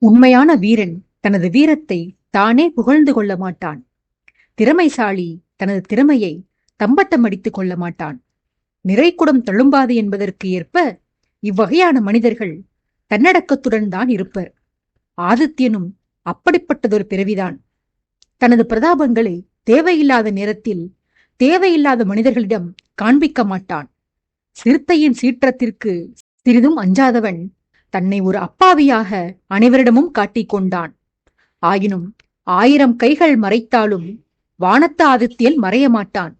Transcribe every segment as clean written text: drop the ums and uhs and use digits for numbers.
உண்மையான வீரன் தனது வீரத்தை தானே புகழ்ந்து கொள்ள மாட்டான். திறமைசாலி தனது திறமையை தம்பட்டம் அடித்துக் கொள்ள மாட்டான். நிறைக்குடம் தழும்பாது என்பதற்கு ஏற்ப இவ்வகையான மனிதர்கள் தன்னடக்கத்துடன் தான் இருப்பர். ஆதித்யனும் அப்படிப்பட்டதொரு பிறவிதான். தனது பிரதாபங்களை தேவையில்லாத நேரத்தில் தேவையில்லாத மனிதர்களிடம் காண்பிக்க மாட்டான். சிறுத்தையின் சீற்றத்திற்கு சிறிதும் அஞ்சாதவன் தன்னை ஒரு அப்பாவியாக அனைவரிடமும் காட்டிக் கொண்டான். ஆயினும் 1000 கைகள் மறைத்தாலும் வானத்த ஆதித்யன் மறைய மாட்டான்.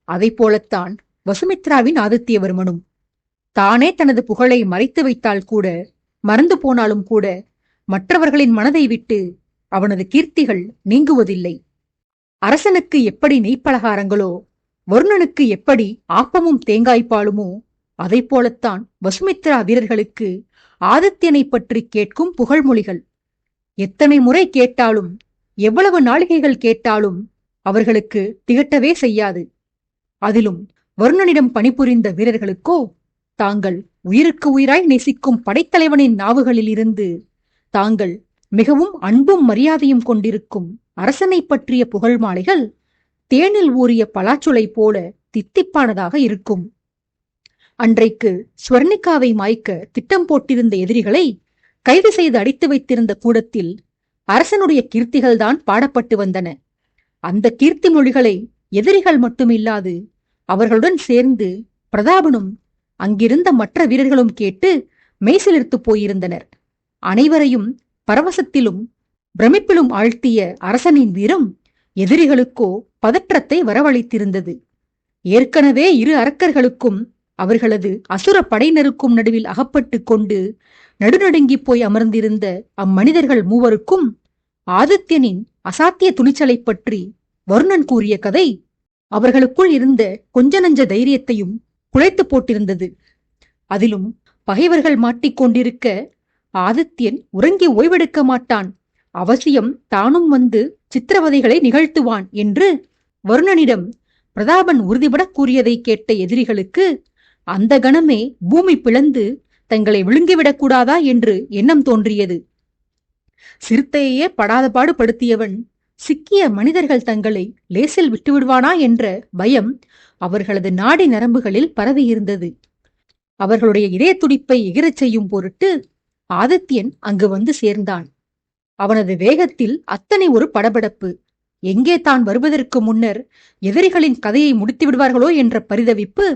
அதை போலத்தான் வசுமித்ராவின் ஆதித்யவர்மனும். தானே தனது புகழை மறைத்து வைத்தால் கூட, மறந்து போனாலும் கூட, மற்றவர்களின் மனதை விட்டு அவனது கீர்த்திகள் நீங்குவதில்லை. அரசனுக்கு எப்படி நெய்ப்பலகாரங்களோ, வருணனுக்கு எப்படி ஆப்பமும் தேங்காய்ப்பாலுமோ, அதை போலத்தான் வசுமித்ரா வீரர்களுக்கு ஆதித்யனை பற்றி கேட்கும் புகழ்மொழிகள். எத்தனை முறை கேட்டாலும், எவ்வளவு நாளிகைகள் கேட்டாலும் அவர்களுக்கு திகட்டவே செய்யாது. அதிலும் வருணனிடம் பணிபுரிந்த வீரர்களுக்கோ, தாங்கள் உயிருக்கு உயிராய் நேசிக்கும் படைத்தலைவனின் நாவுகளில் இருந்து தாங்கள் மிகவும் அன்பும் மரியாதையும் கொண்டிருக்கும் அரசனை பற்றிய புகழ் மாலைகள் தேனில் ஊறிய பலாச்சுளை போல தித்திப்பானதாக இருக்கும். அன்றைக்கு ஸ்வர்ணிகாவை மாய்க்க திட்டம் போட்டிருந்த எதிரிகளை கைது செய்து அடித்து வைத்திருந்த கூடத்தில் அரசனுடைய கீர்த்திகள்தான் பாடப்பட்டு வந்தன. அந்த கீர்த்தி மொழிகளை எதிரிகள் மட்டுமில்லாது அவர்களுடன் சேர்ந்து பிரதாபனும் அங்கிருந்த மற்ற வீரர்களும் கேட்டு மெய்சிலிர்த்து போயிருந்தனர். அனைவரையும் பரவசத்திலும் பிரமிப்பிலும் ஆழ்த்திய அரசனின் வீரம் எதிரிகளுக்கோ பதற்றத்தை வரவழைத்திருந்தது. ஏற்கனவே இரு அரக்கர்களுக்கும் அவர்களது அசுர படையினருக்கும் நடுவில் அகப்பட்டு கொண்டு நடுநடுங்கி போய் அமர்ந்திருந்த அம்மனிதர்கள் மூவருக்கும் ஆதித்யனின் அசாத்திய துணிச்சலை பற்றி வருணன் கூறிய கதை அவர்களுக்குள் இருந்த கொஞ்ச நஞ்ச தைரியத்தையும் குலைத்து போட்டிருந்தது. அதிலும் பகைவர்கள் மாட்டிக்கொண்டிருக்க ஆதித்யன் உறங்கி ஓய்வெடுக்க மாட்டான், அவசியம் தானும் வந்து சித்திரவதைகளை நிகழ்த்துவான் என்று வருணனிடம் பிரதாபன் உறுதிபட கூறியதை கேட்ட எதிரிகளுக்கு அந்த கணமே பூமி பிளந்து தங்களை விழுங்கிவிடக் கூடாதா என்று எண்ணம் தோன்றியது. சிறுத்தையே படாத பாடு படுத்தியவன் சிக்கிய மனிதர்கள் தங்களை லேசில் விட்டுவிடுவானா என்ற பயம் அவர்களது நாடி நரம்புகளில் பரவியிருந்தது. அவர்களுடைய இதய துடிப்பை எகிரச் செய்யும் பொருட்டு ஆதித்யன் அங்கு வந்து சேர்ந்தான். அவனது வேகத்தில் அத்தனை ஒரு படபடப்பு. எங்கே தான் வருவதற்கு முன்னர் எதிரிகளின் கதையை முடித்து விடுவார்களோ என்ற பரிதவிப்பு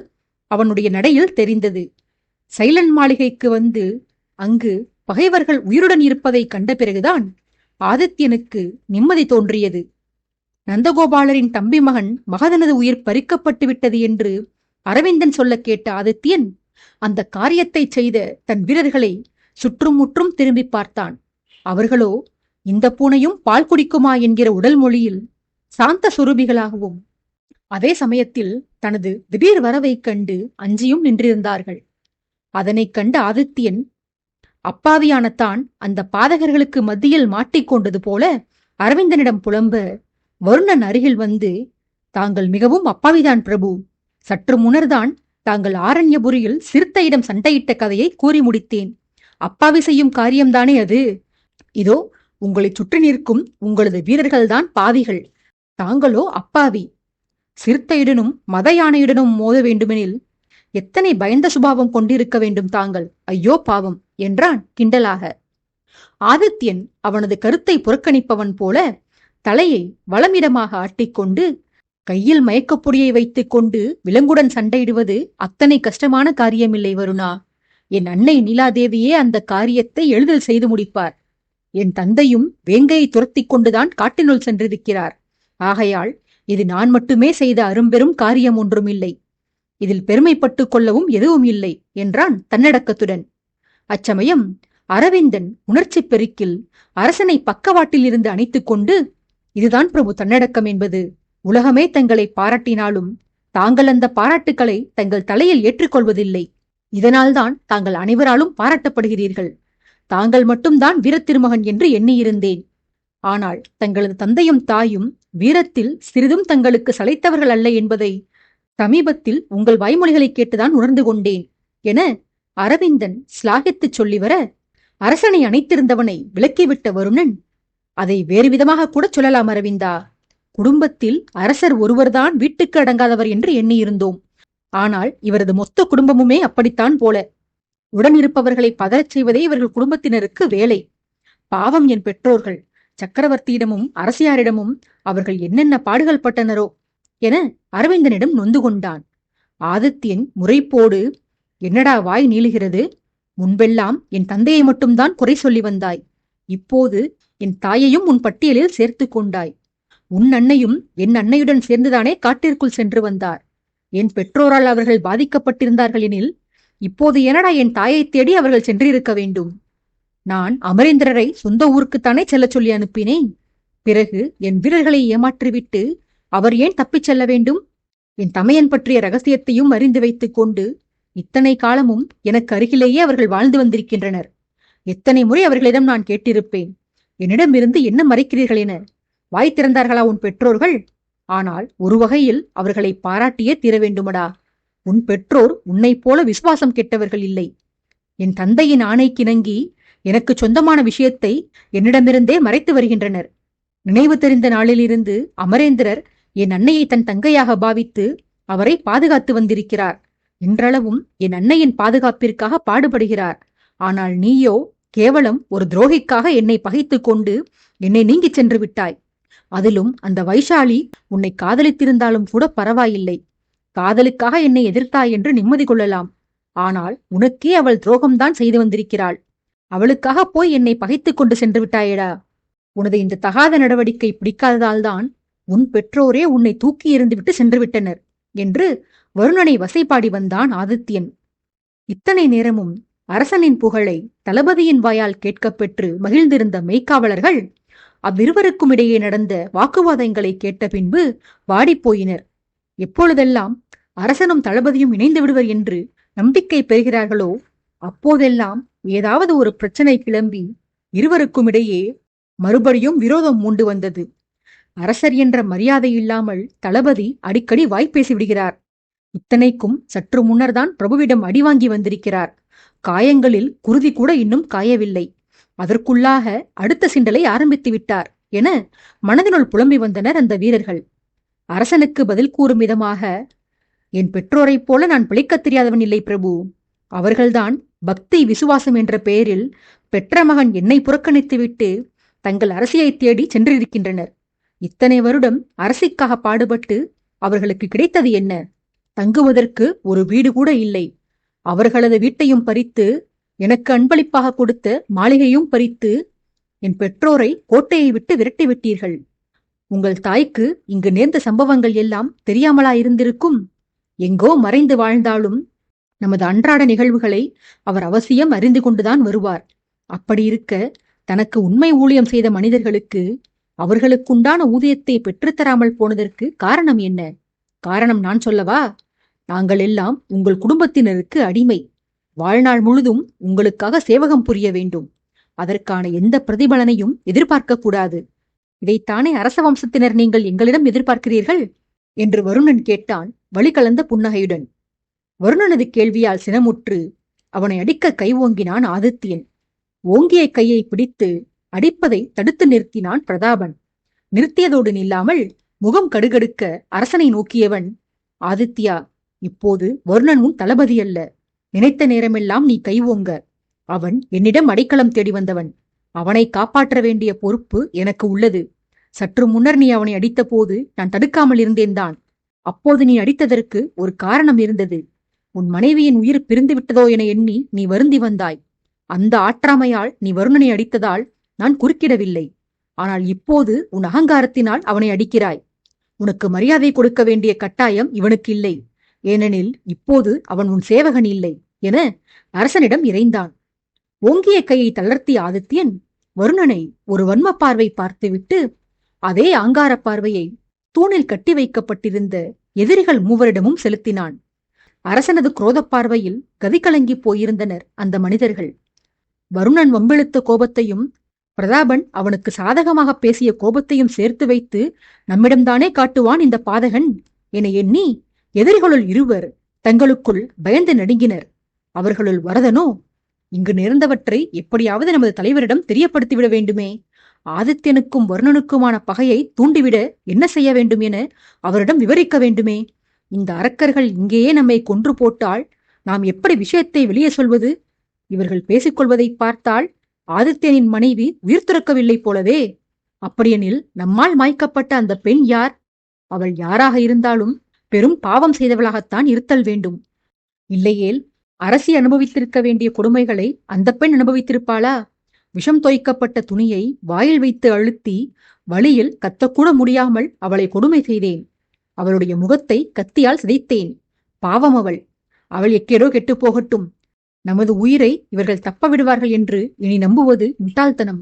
அவனுடைய நடையில் தெரிந்தது. சைலன் மாளிகைக்கு வந்து அங்கு பகைவர்கள் உயிருடன் இருப்பதை கண்ட பிறகுதான் ஆதித்யனுக்கு நிம்மதி தோன்றியது. நந்தகோபாலரின் தம்பி மகன் மகதனது உயிர் பறிக்கப்பட்டு விட்டது என்று அரவிந்தன் சொல்ல கேட்ட ஆதித்யன் அந்த காரியத்தை செய்த தன் வீரர்களை சுற்றும் முற்றும் திரும்பி பார்த்தான். அவர்களோ இந்த பூனையும் பால் குடிக்குமா என்கிற உடல் மொழியில் சாந்த சுரூபிகளாகவும் அதே சமயத்தில் தனது திடீர் வரவை கண்டு அஞ்சியும் நின்றிருந்தார்கள். அதனை கண்ட ஆதித்யன் அப்பாவியான தான் அந்த பாதகர்களுக்கு மத்தியில் மாட்டிக்கொண்டது போல அரவிந்தனிடம் புலம்ப, வருணன் அருகில் வந்து, தாங்கள் மிகவும் அப்பாவிதான் பிரபு. சற்று முன்னர்தான் தாங்கள் ஆரண்யபுரியில் சிறுத்தையிடம் சண்டையிட்ட கதையை கூறி முடித்தேன். அப்பாவி செய்யும் காரியம்தானே அது. இதோ உங்களை சுற்றி நிற்கும் உங்களது வீரர்கள்தான் பாவிகள், தாங்களோ அப்பாவி. சிறுத்தையுடனும் மத யானையுடனும் மோத வேண்டுமெனில் எத்தனை பயந்த சுபாவம் கொண்டிருக்க வேண்டும் தாங்கள், ஐயோ பாவம் என்றான் கிண்டலாக. ஆதித்யன் அவனது கருத்தை புறக்கணிப்பவன் போல தலையை வலமிடமாக ஆட்டிக்கொண்டு, கையில் மயக்கப்பொடியை வைத்துக் கொண்டு விலங்குடன் சண்டையிடுவது அத்தனை கஷ்டமான காரியமில்லை வருணா. என் அன்னை நீலாதேவியே அந்த காரியத்தை எளிதில் செய்து முடிப்பார். என் தந்தையும் வேங்கையை துரத்தி கொண்டுதான் காட்டினுள் சென்றிருக்கிறார். ஆகையால் இது நான் மட்டுமே செய்த அரும்பெரும் காரியம் ஒன்றுமில்லை. இதில் பெருமைப்பட்டு கொள்ளவும் எதுவும் இல்லை என்றான் தன்னடக்கத்துடன். அச்சமயம் அரவிந்தன் உணர்ச்சி பெருக்கில் அரசனை பக்கவாட்டில் இருந்து அணைத்துக் கொண்டு, இதுதான் பிரபு தன்னடக்கம் என்பது. உலகமே தங்களை பாராட்டினாலும் தாங்கள் அந்த பாராட்டுக்களை தங்கள் தலையில் ஏற்றுக்கொள்வதில்லை. இதனால்தான் தாங்கள் அனைவராலும் பாராட்டப்படுகிறீர்கள். தாங்கள் மட்டும்தான் வீரத்திருமகன் என்று எண்ணியிருந்தேன். ஆனால் தங்களது தந்தையும் தாயும் வீரத்தில் சிறிதும் தங்களுக்கு சளைத்தவர்கள் அல்ல என்பதை சமீபத்தில் உங்கள் வாய்மொழிகளை கேட்டுதான் உணர்ந்து கொண்டேன் என அரவிந்தன் சிலாகித்துச் சொல்லி வர, அரசனை அணைத்திருந்தவனை விலக்கிவிட்ட வருணன், அதை வேறு விதமாக கூட சொல்லலாம் அரவிந்தா. குடும்பத்தில் அரசர் ஒருவர்தான் வீட்டுக்கு அடங்காதவர் என்று எண்ணியிருந்தோம். ஆனால் இவரது மொத்த குடும்பமுமே அப்படித்தான் போல. உடன் இருப்பவர்களை பதறச் செய்வதே இவர்கள் குடும்பத்தினருக்கு வேலை. பாவம் என் பெற்றோர்கள். சக்கரவர்த்தியிடமும் அரசியாரிடமும் அவர்கள் என்னென்ன பாடுகள் பட்டனரோ என அரவிந்தனிடம் நொந்து கொண்டான். ஆதித்யன் முறைப்போடு, என்னடா வாய் நீளுகிறது? முன்பெல்லாம் என் தந்தையை மட்டும்தான் குறை சொல்லி வந்தாய். இப்போது என் தாயையும் உன் பட்டியலில் சேர்த்து கொண்டாய். உன் அன்னையும் என் அன்னையுடன் சேர்ந்துதானே காட்டிற்குள் சென்று வந்தார். என் பெற்றோரால் அவர்கள் பாதிக்கப்பட்டிருந்தார்கள் எனில் இப்போது என்னடா என் தாயை தேடி அவர்கள் சென்றிருக்க வேண்டும்? நான் அமரேந்திரரை சொந்த ஊருக்குத்தானே செல்ல சொல்லி அனுப்பினேன். பிறகு என் வீரர்களை ஏமாற்றிவிட்டு அவர் ஏன் தப்பிச் செல்ல வேண்டும்? என் தமையன் பற்றிய ரகசியத்தையும் அறிந்து வைத்துக் கொண்டு இத்தனை காலமும் எனக்கு அருகிலேயே அவர்கள் வாழ்ந்து வந்திருக்கின்றனர். எத்தனை முறை அவர்களிடம் நான் கேட்டிருப்பேன், என்னிடமிருந்து என்ன மறைக்கிறீர்கள் என. வாய் திறந்தார்களா உன் பெற்றோர்கள்? ஆனால் ஒரு வகையில் அவர்களை பாராட்டியே தீர வேண்டுமடா. உன் பெற்றோர் உன்னைப் போல விசுவாசம் கெட்டவர்கள் இல்லை. என் தந்தையின் ஆணைக்கிணங்கி எனக்கு சொந்தமான விஷயத்தை என்னிடமிருந்தே மறைத்து வருகின்றனர். நினைவு தெரிந்த நாளிலிருந்து அமரேந்திரர் என் அன்னையை தன் தங்கையாக பாவித்து அவரை பாதுகாத்து வந்திருக்கிறார். இன்றளவும் என் அன்னையின் பாதுகாப்பிற்காக பாடுபடுகிறார். ஆனால் நீயோ கேவலம் ஒரு துரோகிக்காக என்னை பகைத்து கொண்டு என்னை நீங்கிச் சென்று விட்டாய். அதிலும் அந்த வைஷாலி உன்னை காதலித்திருந்தாலும் கூட பரவாயில்லை. காதலுக்காக என்னை எதிர்த்தாய் என்று நிம்மதி கொள்ளலாம். ஆனால் உனக்கே அவள் துரோகம்தான் செய்து வந்திருக்கிறாள். அவளுக்காக போய் என்னை பகைத்துக் கொண்டு சென்று விட்டாயடா. உனது இந்த தகாத நடவடிக்கை பிடிக்காததால்தான் உன் பெற்றோரே உன்னை தூக்கி எறிந்துவிட்டு சென்று விட்டனர் என்று வருணனை வசைபாடி வந்தான் ஆதித்யன். இத்தனை நேரமும் அரசனின் புகழை தளபதியின் வாயால் கேட்கப்பெற்று மகிழ்ந்திருந்த மெய்க்காவலர்கள் அவ்விருவருக்கும் இடையே நடந்த வாக்குவாதங்களை கேட்ட பின்பு வாடிப்போயினர். எப்பொழுதெல்லாம் அரசனும் தளபதியும் இணைந்து விடுவர் என்று நம்பிக்கை பெறுகிறார்களோ அப்போதெல்லாம் ஏதாவது ஒரு பிரச்சனை கிளம்பி இருவருக்கும் இடையே மறுபடியும் விரோதம் மூண்டு வந்தது. அரசர் என்ற மரியாதை இல்லாமல் தளபதி அடிக்கடி வாய்ப்பேசி விடுகிறார். இத்தனைக்கும் சற்று முன்னர்தான் பிரபுவிடம் அடி வாங்கி வந்திருக்கிறார். காயங்களில் குருதி கூட இன்னும் காயவில்லை. அதற்குள்ளாக அடுத்த சிண்டலை ஆரம்பித்து விட்டார் என மனதினுள் புலம்பி வந்தனர் அந்த வீரர்கள். அரசனுக்கு பதில் கூறும் விதமாக, என் பெற்றோரைப் போல நான் பிழைக்கத் தெரியாதவன் இல்லை பிரபு. அவர்கள்தான் பக்தி விசுவாசம் என்ற பெயரில் பெற்ற மகன் என்னை புறக்கணித்துவிட்டு தங்கள் அரசியை தேடி சென்றிருக்கின்றனர். இத்தனை வருடம் அரசிக்காக பாடுபட்டு அவர்களுக்கு கிடைத்தது என்ன? தங்குவதற்கு ஒரு வீடு கூட இல்லை. அவர்களது வீட்டையும் பறித்து எனக்கு அன்பளிப்பாக கொடுத்த மாளிகையும் பறித்து என் பெற்றோரை கோட்டையை விட்டு விரட்டிவிட்டீர்கள். உங்கள் தாய்க்கு இங்கு நேர்ந்த சம்பவங்கள் எல்லாம் தெரியாமலா இருந்திருக்கும்? எங்கோ மறைந்து வாழ்ந்தாலும் நமது அன்றாட நிகழ்வுகளை அவர் அவசியம் அறிந்து கொண்டுதான் வருவார். அப்படி இருக்க தனக்கு உண்மை ஊழியம் செய்த மனிதர்களுக்கு அவர்களுக்குண்டான ஊதியத்தை பெற்றுத்தராமல் போனதற்கு காரணம் என்ன? காரணம் நான் சொல்லவா? நாங்கள் எல்லாம் உங்கள் குடும்பத்தினருக்கு அடிமை. வாழ்நாள் முழுதும் உங்களுக்காக சேவகம் புரிய வேண்டும். அதற்கான எந்த பிரதிபலனையும் எதிர்பார்க்க கூடாது. இதைத்தானே அரச வம்சத்தினர் நீங்கள் எங்களிடம் எதிர்பார்க்கிறீர்கள் என்று வருணன் கேட்டான் வழிகலந்த புன்னகையுடன். வருணனது கேள்வியால் சினமுற்று அவனை அடிக்க கை ஓங்கினான் ஆதித்யன். ஓங்கிய கையை பிடித்து அடிப்பதை தடுத்து நிறுத்தினான் பிரதாபன். நிறுத்தியதோடு நில்லாமல் முகம் கடுகடுக்க அரசனை நோக்கியவன், ஆதித்யா, இப்போது வருணன் உன் தளபதி அல்ல. நினைத்த நேரமெல்லாம் நீ கை ஓங்க. அவன் என்னிடம் அடைக்கலம் தேடி வந்தவன். அவனை காப்பாற்ற வேண்டிய பொறுப்பு எனக்கு உள்ளது. சற்று முன்னர் நீ அவனை அடித்த போது நான் தடுக்காமல் இருந்தேன்தான். அப்போது நீ அடித்ததற்கு ஒரு காரணம் இருந்தது. உன் மனைவியின் உயிர் பிரிந்து விட்டதோ என எண்ணி நீ வருந்தி வந்தாய். அந்த ஆற்றாமையால் நீ வருணனை அடித்ததால் நான் குறுக்கிடவில்லை. ஆனால் இப்போது உன் அகங்காரத்தினால் அவனை அடிக்கிறாய். உனக்கு மரியாதை கொடுக்க வேண்டிய கட்டாயம் இவனுக்கு இல்லை. ஏனெனில் இப்போது அவன் உன் சேவகன் இல்லை என அரசனிடம் இறைந்தான். ஓங்கிய கையை தளர்த்திய ஆதித்யன் வருணனை ஒரு வன்ம பார்வை பார்த்துவிட்டு அதே ஆங்கார பார்வையை தூணில் கட்டி வைக்கப்பட்டிருந்த எதிரிகள் மூவரிடமும் செலுத்தினான். அரசனது குரோத பார்வையில் கதிகலங்கி போயிருந்தனர் அந்த மனிதர்கள். வருணன் வம்பிழுத்த கோபத்தையும் பிரதாபன் அவனுக்கு சாதகமாக பேசிய கோபத்தையும் சேர்த்து வைத்து நம்மிடம்தானே காட்டுவான் இந்த பாதகன் என எண்ணி எதிரிகளுள் இருவர் தங்களுக்குள் பயந்து நடுங்கினர். அவர்களுள் வரதனோ, இங்கு நேர்ந்தவற்றை எப்படியாவது நமது தலைவரிடம் தெரியப்படுத்திவிட வேண்டுமே. ஆதித்யனுக்கும் வருணனுக்குமான பகையை தூண்டிவிட என்ன செய்ய வேண்டும் என அவரிடம் விவரிக்க வேண்டுமே. இந்த அரக்கர்கள் இங்கேயே நம்மை கொன்று போட்டால் நாம் எப்படி விஷயத்தை வெளியே சொல்வது? இவர்கள் பேசிக்கொள்வதை பார்த்தால் ஆதித்யனின் மனைவி உயிர் துறக்கவில்லை போலவே. அப்படியெனில் நம்மால் மாய்க்கப்பட்ட அந்த பெண் யார்? அவள் யாராக இருந்தாலும் பெரும் பாவம் செய்தவளாகத்தான் இருத்தல் வேண்டும். இல்லையேல் அரசி அனுபவித்திருக்க வேண்டிய கொடுமைகளை அந்த பெண் அனுபவித்திருப்பாளா? விஷம் தோய்க்கப்பட்ட துணியை வாயில் வைத்து அழுத்தி வழியில் கத்தக்கூட முடியாமல் அவளை கொடுமை செய்தேன். அவளுடைய முகத்தை கத்தியால் சிதைத்தேன். பாவம் அவள். அவள் எக்கேடோ கெட்டுப் போகட்டும். நமது உயிரை இவர்கள் தப்ப விடுவார்கள் என்று இனி நம்புவது முட்டாள்தனம்.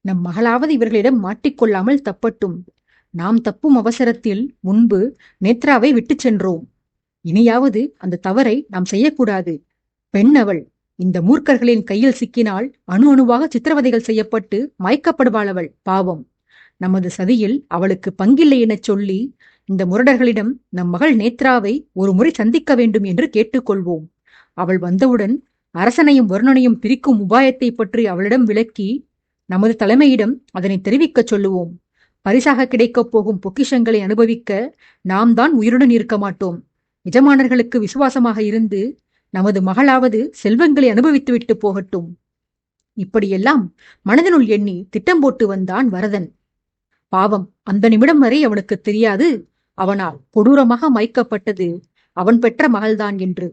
நம் மகளாவது இவர்களிடம் மாட்டிக்கொள்ளாமல் தப்பட்டும். நாம் தப்பும் அவசரத்தில் முன்பு நேத்ராவை விட்டுச் சென்றோம். இனியாவது அந்த தவறை நாம் செய்யக்கூடாது. பெண் அவள். இந்த மூர்க்கர்களின் கையில் சிக்கினால் அணு அணுவாக சித்திரவதைகள் செய்யப்பட்டு மயக்கப்படுவாள் அவள். பாவம். நமது சதியில் அவளுக்கு பங்கில்லை எனச் சொல்லி இந்த முரடர்களிடம் நம் மகள் நேத்ராவை ஒரு முறை சந்திக்க வேண்டும் என்று கேட்டுக்கொள்வோம். அவள் வந்தவுடன் அரசனையும் வருணனையும் பிரிக்கும் உபாயத்தை பற்றி அவளிடம் விளக்கி நமது தலைமையிடம் அதனை தெரிவிக்கச் சொல்லுவோம். பரிசாக கிடைக்கப் போகும் பொக்கிஷங்களை அனுபவிக்க நாம் தான் உயிருடன் இருக்க மாட்டோம். எஜமானர்களுக்கு விசுவாசமாக இருந்து நமது மகளாவது செல்வங்களை அனுபவித்துவிட்டு போகட்டும். இப்படியெல்லாம் மனதினுள் எண்ணி திட்டம் போட்டு வந்தான் வரதன். பாவம், அந்த நிமிடம் வரை அவனுக்கு தெரியாது அவனால் கொடூரமாக மயக்கப்பட்டது அவன் பெற்ற மகள்தான் என்று.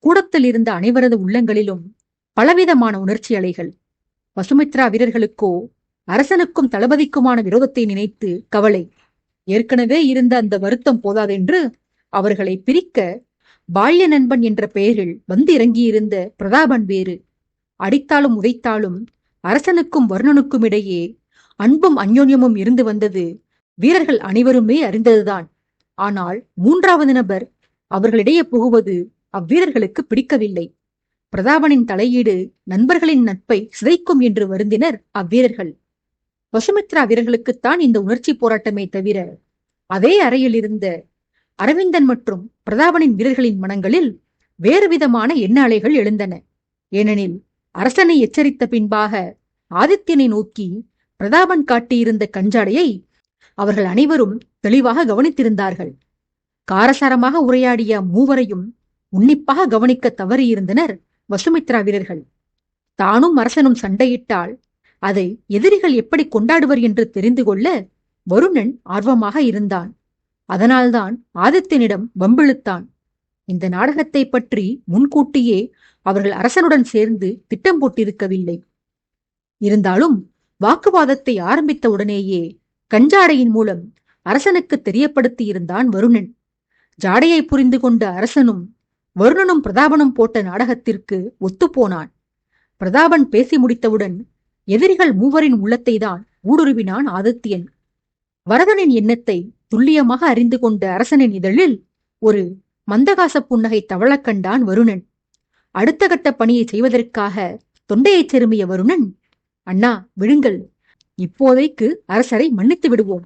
கூடத்தில் இருந்த அனைவரது உள்ளங்களிலும் பலவிதமான உணர்ச்சி அலைகள். வசுமித்ரா வீரர்களுக்கோ அரசனுக்கும் தளபதிக்குமான விரோதத்தை நினைத்து கவலை. ஏற்கனவே இருந்த அந்த வருத்தம் போதாதென்று அவர்களை பிரிக்க பால்ய நண்பன் என்ற பெயரில் வந்து இறங்கியிருந்த பிரதாபன் வேறு. அடித்தாலும் உதைத்தாலும் அரசனுக்கும் வருணனுக்கும் இடையே அன்பும் அந்யோன்யமும் இருந்து வந்தது வீரர்கள் அனைவருமே அறிந்ததுதான். ஆனால் மூன்றாவது நபர் அவர்களிடையே புகுவது அவ்வீரர்களுக்கு பிடிக்கவில்லை. பிரதாபனின் தலையீடு நண்பர்களின் நட்பை சிதைக்கும் என்று வருந்தினர் அவ்வீரர்கள். வசுமித்ரா வீரர்களுக்குத்தான் இந்த உணர்ச்சி போராட்டமே தவிர அதே அறையில் இருந்த அரவிந்தன் மற்றும் பிரதாபனின் வீரர்களின் மனங்களில் வேறு விதமான எண்ண அலைகள் எழுந்தன. ஏனெனில் அரசனை எச்சரித்த பின்பாக ஆதித்யனை நோக்கி பிரதாபன் காட்டியிருந்த கஞ்சாடையை அவர்கள் அனைவரும் தெளிவாக கவனித்திருந்தார்கள். காரசாரமாக உரையாடிய மூவரையும் உன்னிப்பாக கவனிக்க தவறியிருந்தனர் வசுமித்ரா வீரர்கள். தானும் அரசனும் சண்டையிட்டால் அதை எதிரிகள் எப்படி கொண்டாடுவர் என்று தெரிந்து கொள்ள வருணன் ஆர்வமாக இருந்தான். அதனால்தான் ஆதித்யனிடம் வம்பிழுத்தான். இந்த நாடகத்தை பற்றி முன்கூட்டியே அவர்கள் அரசனுடன் சேர்ந்து திட்டம் போட்டிருக்கவில்லை. இருந்தாலும் வாக்குவாதத்தை ஆரம்பித்த உடனேயே கஞ்சாடையின் மூலம் அரசனுக்கு தெரியப்படுத்தியிருந்தான் வருணன். ஜாடையை புரிந்து கொண்ட அரசனும் வருணனும் பிரதாபனும் போட்ட நாடகத்திற்கு ஒத்துப்போனான். பிரதாபன் பேசி முடித்தவுடன் எதிரிகள் மூவரின் உள்ளத்தை தான் ஊடுருவினான் ஆதித்யன். வரதனின் எண்ணத்தை துல்லியமாக அறிந்து கொண்ட அரசனின் இதழில் ஒரு மந்தகாச புன்னகை தவழக் கண்டான் வருணன். அடுத்த கட்ட பணியை செய்வதற்காக தொண்டையைச் செருமிய வருணன், அண்ணா விடுங்கள், இப்போதைக்கு அரசரை மன்னித்து விடுவோம்.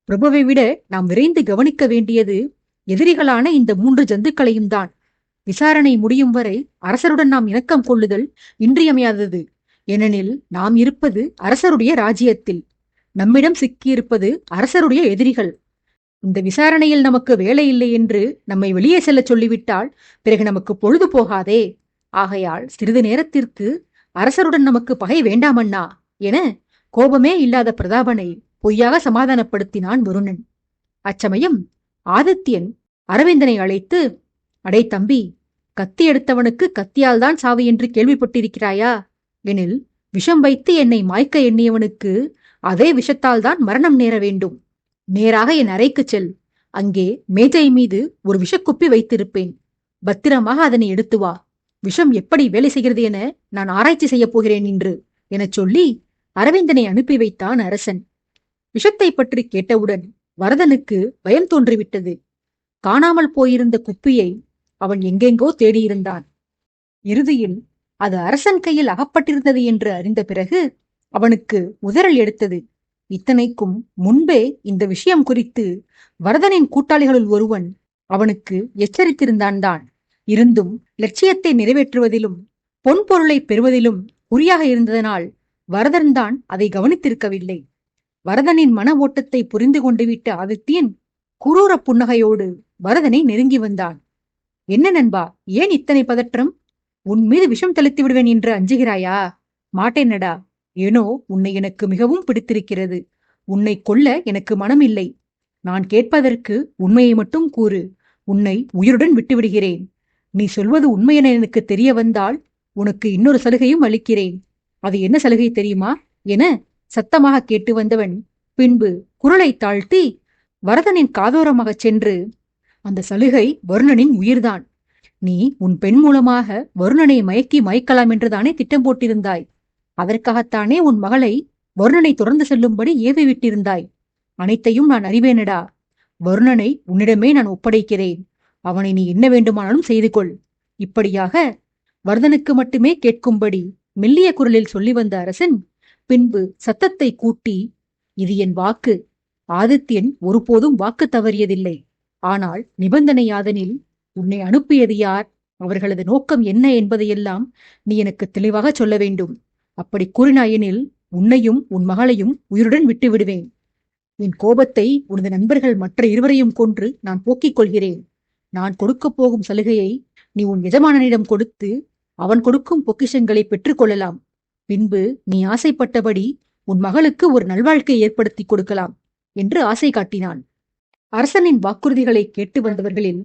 பிரபுவை விட நாம் விரைந்து கவனிக்க வேண்டியது எதிரிகளான இந்த 3 ஜந்துக்களையும் தான். விசாரணை முடியும் வரை அரசருடன் நாம் இணக்கம் கொள்ளுதல் இன்றியமையாதது. ஏனெனில் நாம் இருப்பது அரசருடைய ராஜ்யத்தில். நம்மிடம் சிக்கியிருப்பது அரசருடைய எதிரிகள். இந்த விசாரணையில் நமக்கு வேலை இல்லை என்று நம்மை வெளியே செல்ல சொல்லிவிட்டால் பிறகு நமக்கு பொழுது போகாதே. ஆகையால் சிறிது நேரத்திற்கு அரசருடன் நமக்கு பகை வேண்டாமண்ணா என கோபமே இல்லாத பிரதாபனை பொய்யாக சமாதானப்படுத்தினான் வருணன். அச்சமயம் ஆதித்யன் அரவிந்தனை அழைத்து, அடே தம்பி, கத்தி எடுத்தவனுக்கு கத்தியால் தான் சாவு என்று கேள்விப்பட்டிருக்கிறாயா? எனில் விஷம் வைத்து என்னை மாய்க்க எண்ணியவனுக்கு அதே விஷத்தால் தான் மரணம் நேர வேண்டும். நேராக என் அறைக்குச் செல். அங்கே மேஜை மீது ஒரு விஷக்குப்பி வைத்திருப்பேன். பத்திரமாக அதனை எடுத்து வா. விஷம் எப்படி வேலை செய்கிறது என நான் ஆராய்ச்சி செய்யப் போகிறேன் என்று எனச் சொல்லி அரவிந்தனை அனுப்பி வைத்தான் அரசன். விஷத்தை பற்றி கேட்டவுடன் வரதனுக்கு பயம் தோன்றிவிட்டது. காணாமல் போயிருந்த குப்பியை அவன் எங்கெங்கோ தேடியிருந்தான். இறுதியில் அது அரசன் கையில் அகப்பட்டிருந்தது என்று அறிந்த பிறகு அவனுக்கு உதறல் எடுத்தது. இத்தனைக்கும் முன்பே இந்த விஷயம் குறித்து வரதனின் கூட்டாளிகளுள் ஒருவன் அவனுக்கு எச்சரித்திருந்தான் தான். இருந்தும் லட்சியத்தை நிறைவேற்றுவதிலும் பொன் பொருளை பெறுவதிலும் குறியாக இருந்ததனால் வரதன்தான் அதை கவனித்திருக்கவில்லை. வரதனின் மன ஓட்டத்தை புரிந்து கொண்டு விட்ட ஆதித்யன் குரூர புன்னகையோடு வரதனை நெருங்கி வந்தான். என்ன நண்பா, ஏன் இத்தனை பதற்றம்? உன் மீது விஷம் தெளித்து விடுவேன் என்று அஞ்சுகிறாயா? மாட்டேனடா. ஏனோ உன்னை எனக்கு மிகவும் பிடித்திருக்கிறது. உன்னை கொல்ல எனக்கு மனமில்லை. நான் கேட்பதற்கு உண்மையை மட்டும் கூறு. உன்னை உயிருடன் விட்டுவிடுகிறேன். நீ சொல்வது உண்மையென எனக்கு தெரிய வந்தால் உனக்கு இன்னொரு சலுகையும் அளிக்கிறேன். அது என்ன சலுகை தெரியுமா என சத்தமாக கேட்டு வந்தவன் பின்பு குரலை தாழ்த்தி வரதனின் காதோரமாகச் சென்று, அந்த சலுகை வருணனின் உயிர்தான். நீ உன் பெண் மூலமாக வருணனை மயக்கலாம் என்றுதானே திட்டம் போட்டிருந்தாய். அதற்காகத்தானே உன் மகளை வருணனை தொடர்ந்து செல்லும்படி ஏவி விட்டிருந்தாய். அனைத்தையும் நான் அறிவேனடா. வருணனை உன்னிடமே நான் ஒப்படைக்கிறேன். அவனை நீ என்ன வேண்டுமானாலும் செய்து கொள். இப்படியாக வரதனுக்கு மட்டுமே கேட்கும்படி மெல்லிய குரலில் சொல்லி வந்த அரசன் பின்பு சத்தத்தை கூட்டி, இது என் வாக்கு. ஆதித்யன் ஒருபோதும் வாக்கு தவறியதில்லை. ஆனால் நிபந்தனை யாதெனில், உன்னை அனுப்பியது யார், அவர்களது நோக்கம் என்ன என்பதையெல்லாம் நீ எனக்கு தெளிவாக சொல்ல வேண்டும். அப்படி கூறினாயெனில் உன்னையும் உன் மகளையும் உயிருடன் விட்டு விடுவேன். என் கோபத்தை உனது நண்பர்கள் மற்ற இருவரையும் கொன்று நான் போக்கிக் கொள்கிறேன். நான் கொடுக்கப் போகும் சலுகையை நீ உன் எஜமானனிடம் கொடுத்து அவன் கொடுக்கும் பொக்கிஷங்களை பெற்றுக் கொள்ளலாம். பின்பு நீ ஆசைப்பட்டபடி உன் மகளுக்கு ஒரு நல்வாழ்க்கை ஏற்படுத்தி கொடுக்கலாம் என்று ஆசை காட்டினான். அரசனின் வாக்குறுதிகளை கேட்டு வந்தவர்களில்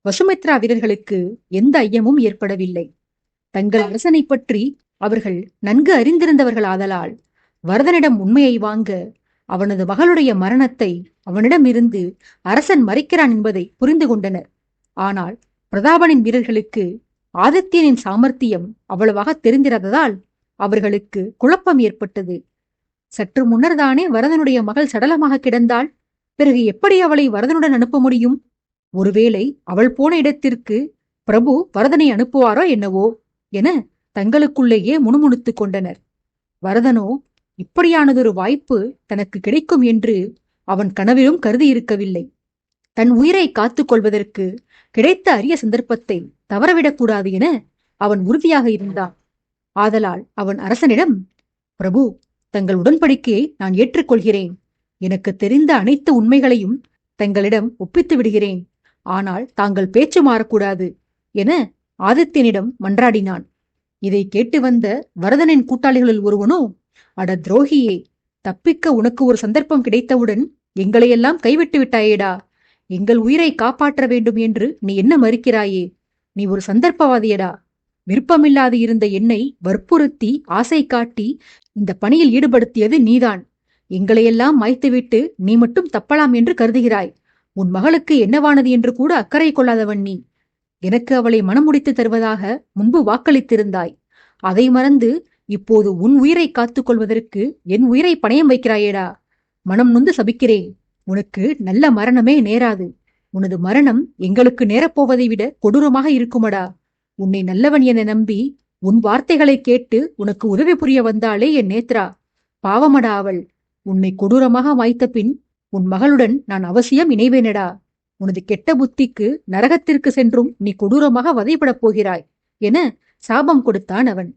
வசுமித்ரா வீரர்களுக்கு எந்த ஐயமும் ஏற்படவில்லை. தங்கள் அரசனை பற்றி அவர்கள் நன்கு அறிந்திருந்தவர்கள் ஆதலால் வரதனிடம் உண்மையை வாங்க அவனது மகளுடைய மரணத்தை அவனிடமிருந்து அரசன் மறைக்கிறான் என்பதை புரிந்து கொண்டனர். ஆனால் பிரதாபனின் வீரர்களுக்கு ஆதித்யனின் சாமர்த்தியம் அவ்வளவாக தெரிந்திராததால் அவர்களுக்கு குழப்பம் ஏற்பட்டது. சற்று முன்னர்தானே வரதனுடைய மகள் சடலமாக கிடந்தாள். பிறகு எப்படி அவளை வரதனுடன் அனுப்ப முடியும்? ஒருவேளை அவள் போன இடத்திற்கு பிரபு வரதனை அனுப்புவாரோ என்னவோ என தங்களுக்குள்ளேயே முணுமுணுத்துக் கொண்டனர். வரதனோ இப்படியானதொரு வாய்ப்பு தனக்கு கிடைக்கும் என்று அவன் கனவிலும் கருதியிருக்கவில்லை. தன் உயிரை காத்துக் கொள்வதற்கு கிடைத்த அரிய சந்தர்ப்பத்தை தவறவிடக்கூடாது என அவன் உறுதியாக இருந்தான். ஆதலால் அவன் அரசனிடம், பிரபு, தங்கள் உடன்படிக்கையை நான் ஏற்றுக்கொள்கிறேன். எனக்கு தெரிந்த அனைத்து உண்மைகளையும் தங்களிடம் ஒப்பித்து விடுகிறேன். ஆனால் தாங்கள் பேச்சு மாறக்கூடாது என ஆதித்யனிடம் மன்றாடினான். இதை கேட்டு வந்த வரதனின் கூட்டாளிகளில் ஒருவனோ, அட துரோகியே, தப்பிக்க உனக்கு ஒரு சந்தர்ப்பம் கிடைத்தவுடன் எங்களையெல்லாம் கைவிட்டு விட்டாயேடா. எங்கள் உயிரை காப்பாற்ற வேண்டும் என்று நீ என்ன மறுக்கிறாயே? நீ ஒரு சந்தர்ப்பவாதியடா. விருப்பமில்லாது இருந்த என்னை வற்புறுத்தி ஆசை காட்டி இந்த பணியில் ஈடுபடுத்தியது நீதான். எங்களையெல்லாம் மாய்த்துவிட்டு நீ மட்டும் தப்பலாம் என்று கருதுகிறாய். உன் மகளுக்கு என்னவானது என்று கூட அக்கறை கொள்ளாதவன் நீ. எனக்கு அவளை மனமுடித்து தருவதாக முன்பு வாக்களித்திருந்தாய். அதை மறந்து இப்போது உன் உயிரை காத்துக் கொள்வதற்கு என் உயிரை பணயம் வைக்கிறாயேடா. மனம் நொந்து சபிக்கிறேன். உனக்கு நல்ல மரணமே நேராது. உனது மரணம் எங்களுக்கு நேரப்போவதை விட கொடூரமாக இருக்குமடா. உன்னை நல்லவன் என நம்பி உன் வார்த்தைகளை கேட்டு உனக்கு உதவி புரிய வந்தாளே என் நேத்ரா, பாவமடா அவள். உன்னை கொடூரமாக வாய்த்த பின் உன் மகளுடன் நான் அவசியம் இணைவேனடா. உனது கெட்ட புத்திக்கு நரகத்திற்கு சென்றும் நீ கொடூரமாக வதைப்படப் போகிறாய் என சாபம் கொடுத்தான் அவன்.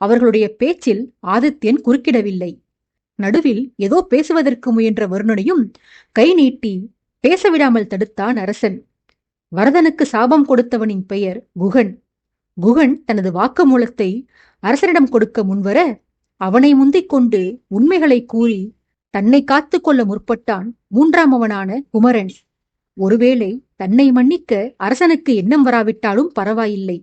அவர்களுடைய பேச்சில் ஆதித்யன் குறுக்கிடவில்லை. நடுவில் ஏதோ பேசுவதற்கு முயன்ற வருணனையும் கை நீட்டி பேசவிடாமல் தடுத்தான் அரசன். வரதனுக்கு சாபம் கொடுத்தவனின் பெயர் குகன். குகன் தனது வாக்குமூலத்தை அரசனிடம் கொடுக்க முன்வர அவனை முந்திக் கொண்டு உண்மைகளை கூறி தன்னை காத்துக்கொள்ள முற்பட்டான் மூன்றாமவனான குமரன். ஒருவேளை தன்னை மன்னிக்க அரசனுக்கு எண்ணம் வராவிட்டாலும் பரவாயில்லை.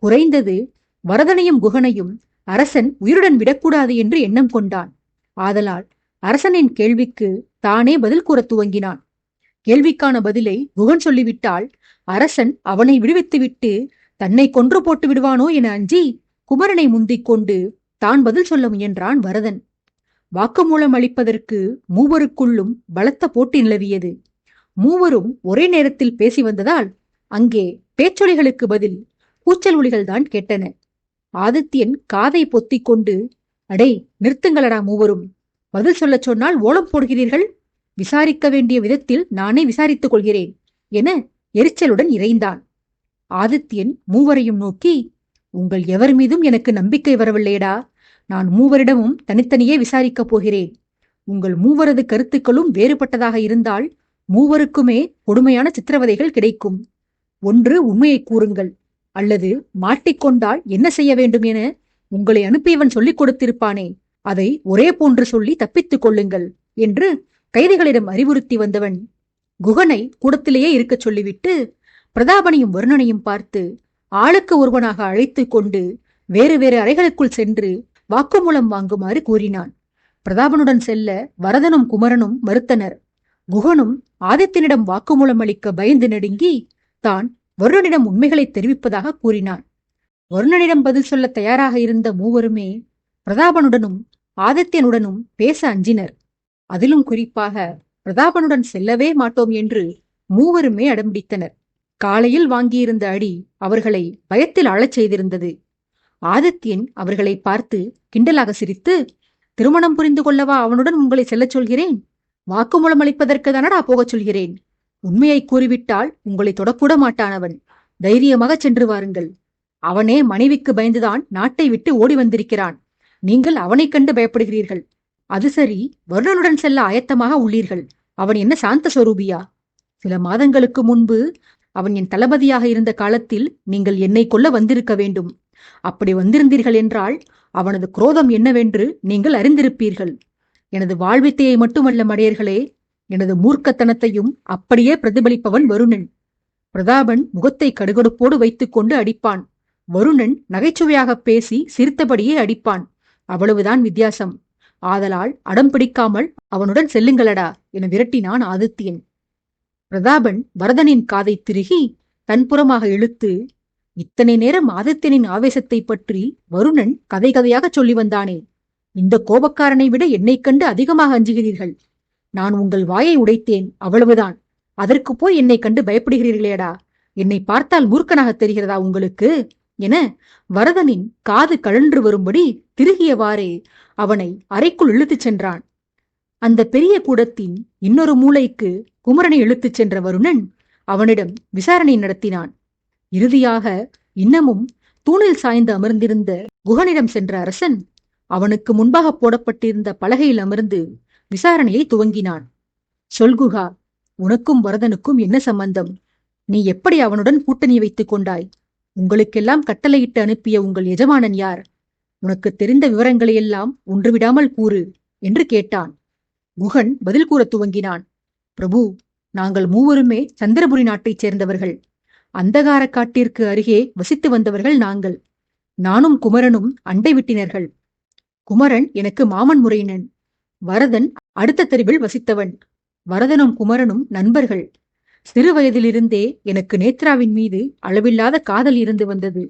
குறைந்தது வரதனையும் குகனையும் அரசன் உயிருடன் விடக்கூடாது என்று எண்ணம் கொண்டான். ஆதலால் அரசனின் கேள்விக்கு தானே பதில் கூற துவங்கினான். கேள்விக்கான பதிலை குகன் சொல்லிவிட்டால் அரசன் அவனை விடுவித்துவிட்டு தன்னை கொன்று போட்டு விடுவானோ என அஞ்சி குமரனை முந்திக் கொண்டு தான் பதில் சொல்ல முயன்றான் வரதன். வாக்குமூலம் அளிப்பதற்கு மூவருக்குள்ளும் பலத்த போட்டி நிலவியது. மூவரும் ஒரே நேரத்தில் பேசி வந்ததால் அங்கே பேச்சொலிகளுக்கு பதில் கூச்சல் ஒலிகள்தான் கேட்டன. ஆதித்யன் காதை பொத்திக் கொண்டு, அடே நிறுத்துங்களடா மூவரும், பதில் சொல்லச் சொன்னால் ஓலம் போடுகிறீர்கள். விசாரிக்க வேண்டிய விதத்தில் நானே விசாரித்துக் கொள்கிறேன் என எரிச்சலுடன் இறைந்தான். ஆதித்யன் மூவரையும் நோக்கி, உங்கள் எவர் மீதும் எனக்கு நம்பிக்கை வரவில்லையடா. நான் மூவரிடமும் தனித்தனியே விசாரிக்கப் போகிறேன். உங்கள் மூவரது கருத்துக்களும் வேறுபட்டதாக இருந்தால் மூவருக்குமே கொடுமையான சித்திரவதைகள் கிடைக்கும். ஒன்று உண்மையை கூறுங்கள், அல்லது மாட்டிக்கொண்டால் என்ன செய்ய வேண்டும் என உங்களை அனுப்பியவன் சொல்லிக் கொடுத்திருப்பானே, அதை ஒரே போன்று சொல்லி தப்பித்துக் கொள்ளுங்கள் என்று கைதிகளிடம் அறிவுறுத்தி வந்தவன் குகனை கூடத்திலேயே இருக்கச் சொல்லிவிட்டு பிரதாபனையும் வருணனையும் பார்த்து ஆளுக்கு ஒருவனாக அழைத்து கொண்டு வேறு வேறு அறைகளுக்குள் சென்று வாக்குமூலம் வாங்குமாறு கூறினான். பிரதாபனுடன் செல்ல வரதனும் குமரனும் மறுத்தனர். குகனும் ஆதித்தனிடம் வாக்குமூலம் அளிக்க பயந்து நடுங்கி தான் வருணனிடம் உண்மைகளை தெரிவிப்பதாக கூறினான். வருணனிடம் பதில் சொல்ல தயாராக இருந்த மூவருமே பிரதாபனுடனும் ஆதித்யனுடனும் பேச அஞ்சினர். அதிலும் குறிப்பாக பிரதாபனுடன் செல்லவே மாட்டோம் என்று மூவருமே அடம்பிடித்தனர். காலையில் வாங்கியிருந்த அடி அவர்களை பயத்தில் ஆழச் செய்திருந்தது. ஆதித்யன் அவர்களை பார்த்து கிண்டலாக சிரித்து, திருமணம் புரிந்து கொள்ளவா அவனுடன் உங்களை செல்லச் சொல்கிறேன்? வாக்குமூலம் அளிப்பதற்கு தானடா போகச் சொல்கிறேன். உண்மையை கூறிவிட்டால் உங்களை தொடக்கூட மாட்டானவன். தைரியமாக சென்று வாருங்கள். அவனே மனைவிக்கு பயந்துதான் நாட்டை விட்டு ஓடி வந்திருக்கிறான். நீங்கள் அவனைக் கண்டு பயப்படுகிறீர்கள். அது சரி, வருணனுடன் செல்ல ஆயத்தமாக உள்ளீர்கள். அவன் என்ன சாந்த சொரூபியா? சில மாதங்களுக்கு முன்பு அவன் என் தளபதியாக இருந்த காலத்தில் நீங்கள் என்னை கொல்ல வந்திருக்க வேண்டும். அப்படி வந்திருந்தீர்கள் என்றால் அவனது குரோதம் என்னவென்று நீங்கள் அறிந்திருப்பீர்கள். எனது வாழ்வித்தையை மட்டுமல்ல மடையர்களே, எனது மூர்க்கத்தனத்தையும் அப்படியே பிரதிபலிப்பவன் வருணன். பிரதாபன் முகத்தை கடுகடுப்போடு வைத்துக் கொண்டு அடிப்பான். வருணன் நகைச்சுவையாக பேசி சிரித்தபடியே அடிப்பான். அவ்வளவுதான் வித்தியாசம். ஆதலால் அடம் பிடிக்காமல் அவனுடன் செல்லுங்களடா என விரட்டினான் ஆதித்யன். பிரதாபன் வரதனின் காதை திருகி தன்புறமாக இழுத்து, இத்தனை நேரம் ஆதித்யனின் ஆவேசத்தை பற்றி வருணன் கதை கதையாக சொல்லி வந்தானே, இந்த கோபக்காரனை விட என்னைக் கண்டு அதிகமாக அஞ்சுகிறீர்கள். நான் உங்கள் வாயை உடைத்தேன், அவ்வளவுதான். அதற்கு போய் என்னை கண்டு பயப்படுகிறீர்களேடா? என்னை பார்த்தால் மூர்க்கனாக தெரிகிறதா உங்களுக்கு என வரதனின் காது கழன்று வரும்படி திருகியவாறே அவனை அறைக்குள் இழுத்துச் சென்றான். அந்த பெரிய கூடத்தின் இன்னொரு மூலைக்கு குமரனை இழுத்துச் சென்ற வருணன் அவனிடம் விசாரணை நடத்தினான். இறுதியாக இன்னமும் தூணில் சாய்ந்து அமர்ந்திருந்த குகனிடம் சென்ற அரசன் அவனுக்கு முன்பாக போடப்பட்டிருந்த பலகையில் அமர்ந்து விசாரணையை துவங்கினான். சொல் குகா, உனக்கும் வரதனுக்கும் என்ன சம்பந்தம்? நீ எப்படி அவனுடன் கூட்டணி வைத்துக் கொண்டாய்? உங்களுக்கெல்லாம் கட்டளையிட்டு அனுப்பிய உங்கள் எஜமானன் யார்? உனக்கு தெரிந்த விவரங்களையெல்லாம் ஒன்றுவிடாமல் கூறு என்று கேட்டான். குகன் பதில் கூற துவங்கினான். பிரபு, நாங்கள் மூவருமே சந்திரபுரி நாட்டைச் சேர்ந்தவர்கள். அந்தகார காட்டிற்கு அருகே வசித்து வந்தவர்கள் நாங்கள். நானும் குமரனும் அண்டை விட்டினர்கள். குமரன் எனக்கு மாமன் முறையினன். வரதன் அடுத்த தெருவில் வசித்தவன். வரதனும் குமரனும் நண்பர்கள். சிறு வயதிலிருந்தே எனக்கு நேத்ராவின் மீது அளவில்லாத காதல் இருந்து வந்தது.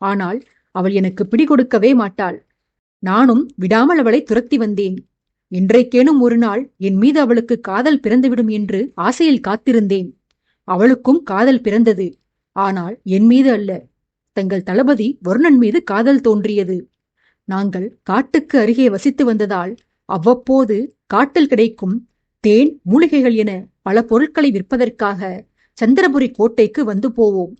ஆனால் அவள் எனக்கு பிடிகொடுக்கவே மாட்டாள். நானும் விடாமல் அவளை துரத்தி வந்தேன். என்றைக்கேனும் ஒரு நாள் என் மீது அவளுக்கு காதல் பிறந்துவிடும் என்று ஆசையில் காத்திருந்தேன். அவளுக்கும் காதல் பிறந்தது. ஆனால் என் மீது அல்ல, தங்கள் தளபதி வருணன் மீது காதல் தோன்றியது. நாங்கள் காட்டுக்கு அருகே வசித்து வந்ததால் அவ்வப்போது காட்டில் கிடைக்கும் தேன், மூலிகைகள் என பல பொருட்களை விற்பதற்காக சந்திரபுரி கோட்டைக்கு வந்து போவோம்.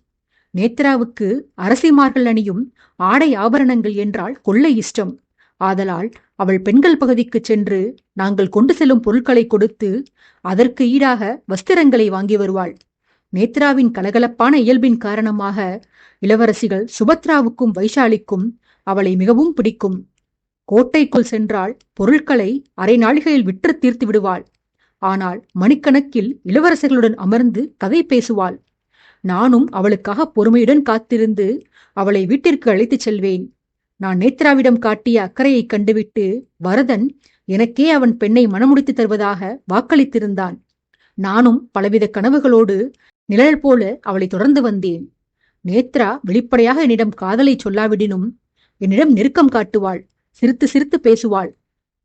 நேத்ராவுக்கு அரசிமார்கள் அணியும் ஆடை ஆபரணங்கள் என்றால் கொள்ளை இஷ்டம். ஆதலால் அவள் பெண்கள் பகுதிக்கு சென்று நாங்கள் கொண்டு செல்லும் பொருட்களை கொடுத்து அதற்கு ஈடாக வஸ்திரங்களை வாங்கி வருவாள். நேத்ராவின் கலகலப்பான இயல்பின் காரணமாக இளவரசிகள் சுபத்ராவுக்கும் வைஷாலிக்கும் அவளை மிகவும் பிடிக்கும். கோட்டைக்குள் சென்றால் பொருட்களை அரை நாளிகையில் விற்று தீர்த்து விடுவாள். ஆனால் மணிக்கணக்கில் இளவரசர்களுடன் அமர்ந்து கதை பேசுவாள். நானும் அவளுக்காக பொறுமையுடன் காத்திருந்து அவளை வீட்டிற்கு அழைத்துச் செல்வேன். நான் நேத்ராவிடம் காட்டிய அக்கறையை கண்டுவிட்டு வரதன் எனக்கே அவன் பெண்ணை மணமுடித்து தருவதாக வாக்களித்திருந்தான். நானும் பலவித கனவுகளோடு நிழல் போல அவளை தொடர்ந்து வந்தேன். நேத்ரா வெளிப்படையாக என்னிடம் காதலை சொல்லாவிடினும் என்னிடம் நெருக்கம் காட்டுவாள், சிரித்து சிரித்து பேசுவாள்.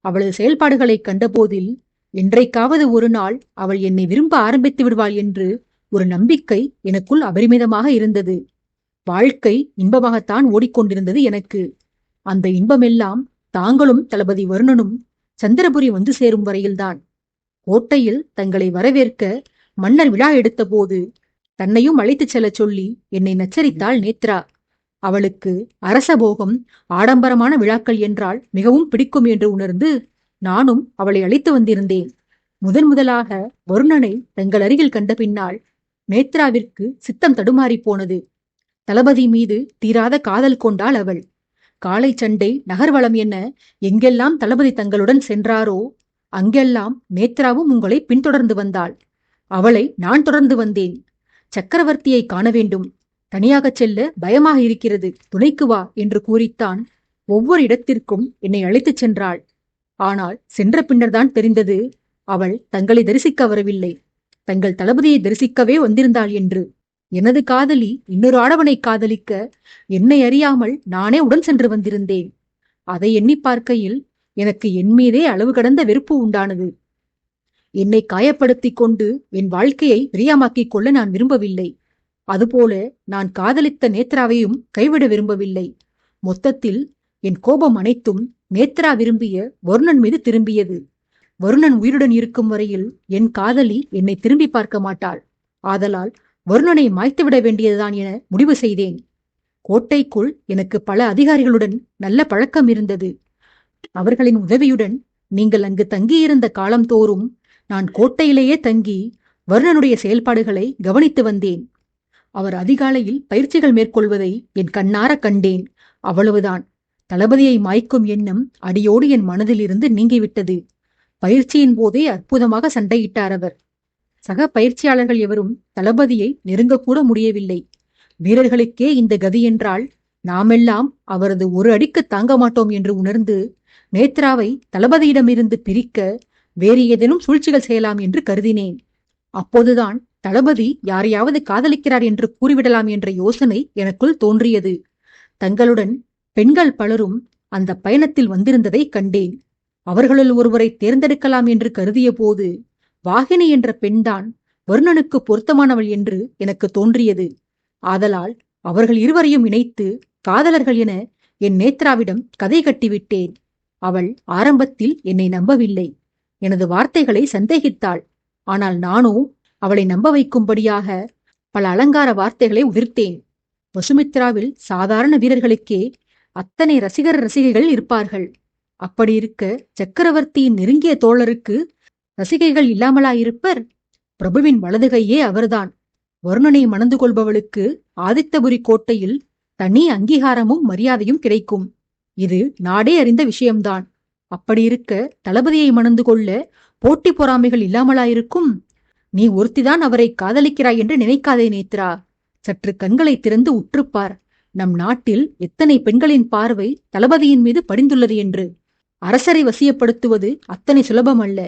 அவளது செயல்பாடுகளை கண்டபோதில் என்றைக்காவது ஒரு நாள் அவள் என்னை விரும்ப ஆரம்பித்து விடுவாள் என்று ஒரு நம்பிக்கை எனக்குள் அபரிமிதமாக இருந்தது. வாழ்க்கை இன்பமாகத்தான் ஓடிக்கொண்டிருந்தது எனக்கு. அந்த இன்பமெல்லாம் தாங்களும் தளபதி வருணனும் சந்திரபுரி வந்து சேரும் வரையில்தான். கோட்டையில் தங்களை வரவேற்க மன்னர் விழா எடுத்த போது தன்னையும் அழைத்துச் செல்ல சொல்லி என்னை நச்சரித்தாள் நேத்ரா. அவளுக்கு அரசபோகம், ஆடம்பரமான விழாக்கள் என்றால் மிகவும் பிடிக்கும் என்று உணர்ந்து நானும் அவளை அழைத்து வந்திருந்தேன். முதலாக வருணனை தங்கள் அருகில் கண்ட பின்னால் நேத்ராவிற்கு சித்தம் தடுமாறி போனது. தளபதி மீது தீராத காதல் கொண்டாள் அவள். காளை சண்டை, நகர்வலம் என எங்கெல்லாம் தளபதி தங்களுடன் சென்றாரோ அங்கெல்லாம் நேத்ராவும் உங்களை பின்தொடர்ந்து வந்தாள். அவளை நான் தொடர்ந்து வந்தேன். சக்கரவர்த்தியை காண வேண்டும், தனியாகச் செல்ல பயமாக இருக்கிறது, துணைக்கு வா என்று கூறித்தான் ஒவ்வொரு இடத்திற்கும் என்னை அழைத்துச் சென்றாள். ஆனால் சென்ற பின்னர்தான் தெரிந்தது அவள் தங்களை தரிசிக்க வரவில்லை, தங்கள் தளபதியை தரிசிக்கவே வந்திருந்தாள் என்று. எனது காதலி இன்னொரு ஆடவனை காதலிக்க என்னை அறியாமல் நானே உடன் சென்று வந்திருந்தேன். அதை எண்ணி பார்க்கையில் எனக்கு என் மீதே அளவு கடந்த வெறுப்பு உண்டானது. என்னை காயப்படுத்திக் கொண்டு என் வாழ்க்கையை பிரியமாக்கிக் கொள்ள நான் விரும்பவில்லை. அதுபோல நான் காதலித்த நேத்ராவையும் கைவிட விரும்பவில்லை. மொத்தத்தில் என் கோபம் அனைத்தும் நேத்ரா விரும்பிய வருணன் மீது திரும்பியது. வருணன் உயிருடன் இருக்கும் வரையில் என் காதலி என்னை திரும்பி பார்க்க மாட்டாள். ஆதலால் வருணனை மாய்த்துவிட வேண்டியதுதான் என முடிவு செய்தேன். கோட்டைக்குள் எனக்கு பல அதிகாரிகளுடன் நல்ல பழக்கம் இருந்தது. அவர்களின் உதவியுடன் நீங்கள் அங்கு தங்கியிருந்த காலந்தோறும் நான் கோட்டையிலேயே தங்கி வருணனுடைய செயல்பாடுகளை கவனித்து வந்தேன். அவர் அதிகாலையில் பயிற்சிகள் மேற்கொள்வதை என் கண்ணார கண்டேன். அவ்வளவுதான். தளபதியை மாய்க்கும் எண்ணம் அடியோடு என் மனதிலிருந்து நீங்கிவிட்டது. பயிற்சியின் போதே அற்புதமாக சண்டையிட்டார் அவர். சக பயிற்சியாளர்கள் எவரும் தளபதியை நெருங்கக்கூட முடியவில்லை. வீரர்களுக்கே இந்த கதி என்றால் நாமெல்லாம் அவரது ஒரு அடிக்கு தாங்க மாட்டோம் என்று உணர்ந்து நேத்ராவை தளபதியிடமிருந்து பிரிக்க வேறு ஏதேனும் சூழ்ச்சிகள் செய்யலாம் என்று கருதினேன். அப்போதுதான் தளபதி யாரையாவது காதலிக்கிறார் என்று கூறிவிடலாம் என்ற யோசனை எனக்குள் தோன்றியது. தங்களுடன் பெண்கள் பலரும் அந்த பயணத்தில் வந்திருந்ததை கண்டேன். அவர்களுள் ஒருவரை தேர்ந்தெடுக்கலாம் என்று கருதிய போது வாகினி என்ற பெண்தான் வருணனுக்கு பொருத்தமானவள் என்று எனக்கு தோன்றியது. ஆதலால் அவர்கள் இருவரையும் இணைத்து காதலர்கள் என என் நேத்ராவிடம் கதை கட்டிவிட்டேன். அவள் ஆரம்பத்தில் என்னை நம்பவில்லை. எனது வார்த்தைகளை சந்தேகித்தாள். ஆனால் நானோ அவளை நம்ப வைக்கும்படியாக பல அலங்கார வார்த்தைகளை உதிர்த்தேன். வசுமித்ராவில் சாதாரண வீரர்களுக்கே அத்தனை ரசிகைகள் இருப்பார்கள். அப்படி இருக்க சக்கரவர்த்தியின் நெருங்கிய தோழருக்கு ரசிகைகள் இல்லாமலாயிருப்பர்? பிரபுவின் வலதுகையே அவர்தான். வருணனை மணந்து கொள்பவளுக்கு ஆதித்தபுரி கோட்டையில் தனி அங்கீகாரமும் மரியாதையும் கிடைக்கும். இது நாடே அறிந்த விஷயம்தான். அப்படி இருக்க தளபதியை மணந்து கொள்ள போட்டி பொறாமைகள் இல்லாமலாயிருக்கும்? நீ ஒருத்திதான் அவரை காதலிக்கிறாய் என்று நினைக்காதே நேத்ரா. சற்று கண்களை திறந்து உற்றுப்பார். நம் நாட்டில் எத்தனை பெண்களின் பார்வை தளபதியின் மீது படிந்துள்ளது என்று. அரசரை வசியப்படுத்துவது அத்தனை சுலபமல்ல.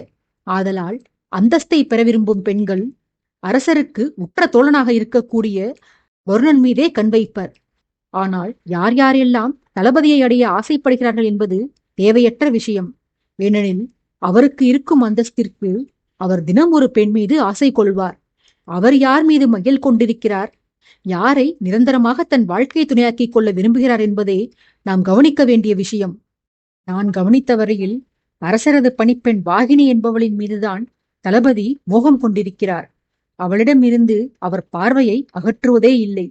ஆதலால் அந்தஸ்தை பெற விரும்பும் பெண்கள் அரசருக்கு உற்ற தோழனாக இருக்கக்கூடிய வருணன் மீதே கண் வைப்பர். ஆனால் யார் யாரெல்லாம் தளபதியை அடைய ஆசைப்படுகிறார்கள் என்பது தேவையற்ற விஷயம். ஏனெனில் அவருக்கு இருக்கும் அந்தஸ்திற்கு அவர் தினம் ஒரு பெண் மீது ஆசை கொள்வார். அவர் யார் மீது மகிழ் கொண்டிருக்கிறார், யாரை நிரந்தரமாக தன் வாழ்க்கையை துணையாக்கிக் கொள்ள விரும்புகிறார் என்பதே நாம் கவனிக்க வேண்டிய விஷயம். நான் கவனித்த வரையில் அரசரது பணிப்பெண் வாகினி என்பவளின் மீதுதான் தளபதி மோகம் கொண்டிருக்கிறார். அவளிடமிருந்து அவர் பார்வையை அகற்றுவதே இல்லை.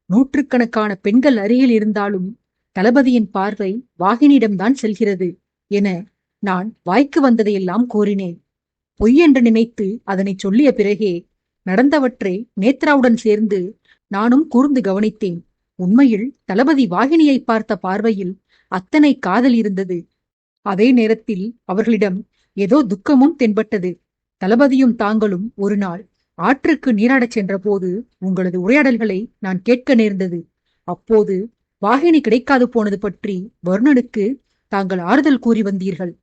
நூற்றுக்கணக்கான பெண்கள் அருகில் இருந்தாலும் தளபதியின் பார்வை வாகினியிடம்தான் செல்கிறது என நான் வாய்க்கு வந்ததையெல்லாம் கூறினேன். பொய் என்று நினைத்து அதனை சொல்லிய பிறகே நடந்தவற்றை நேத்ராவுடன் சேர்ந்து நானும் கூர்ந்து கவனித்தேன். உண்மையில் தளபதி வாகினியை பார்த்த பார்வையில் அத்தனை காதல் இருந்தது. அதே நேரத்தில் அவர்களிடம் ஏதோ துக்கமும் தென்பட்டது. தளபதியும் தாங்களும் ஒரு நாள் ஆற்றுக்கு நீராடச் சென்ற போது உங்களது உரையாடல்களை நான் கேட்க நேர்ந்தது. அப்போது வாகினி கிடைக்காது போனது பற்றி வருணனுக்கு தாங்கள் ஆறுதல் கூறி வந்தீர்கள்.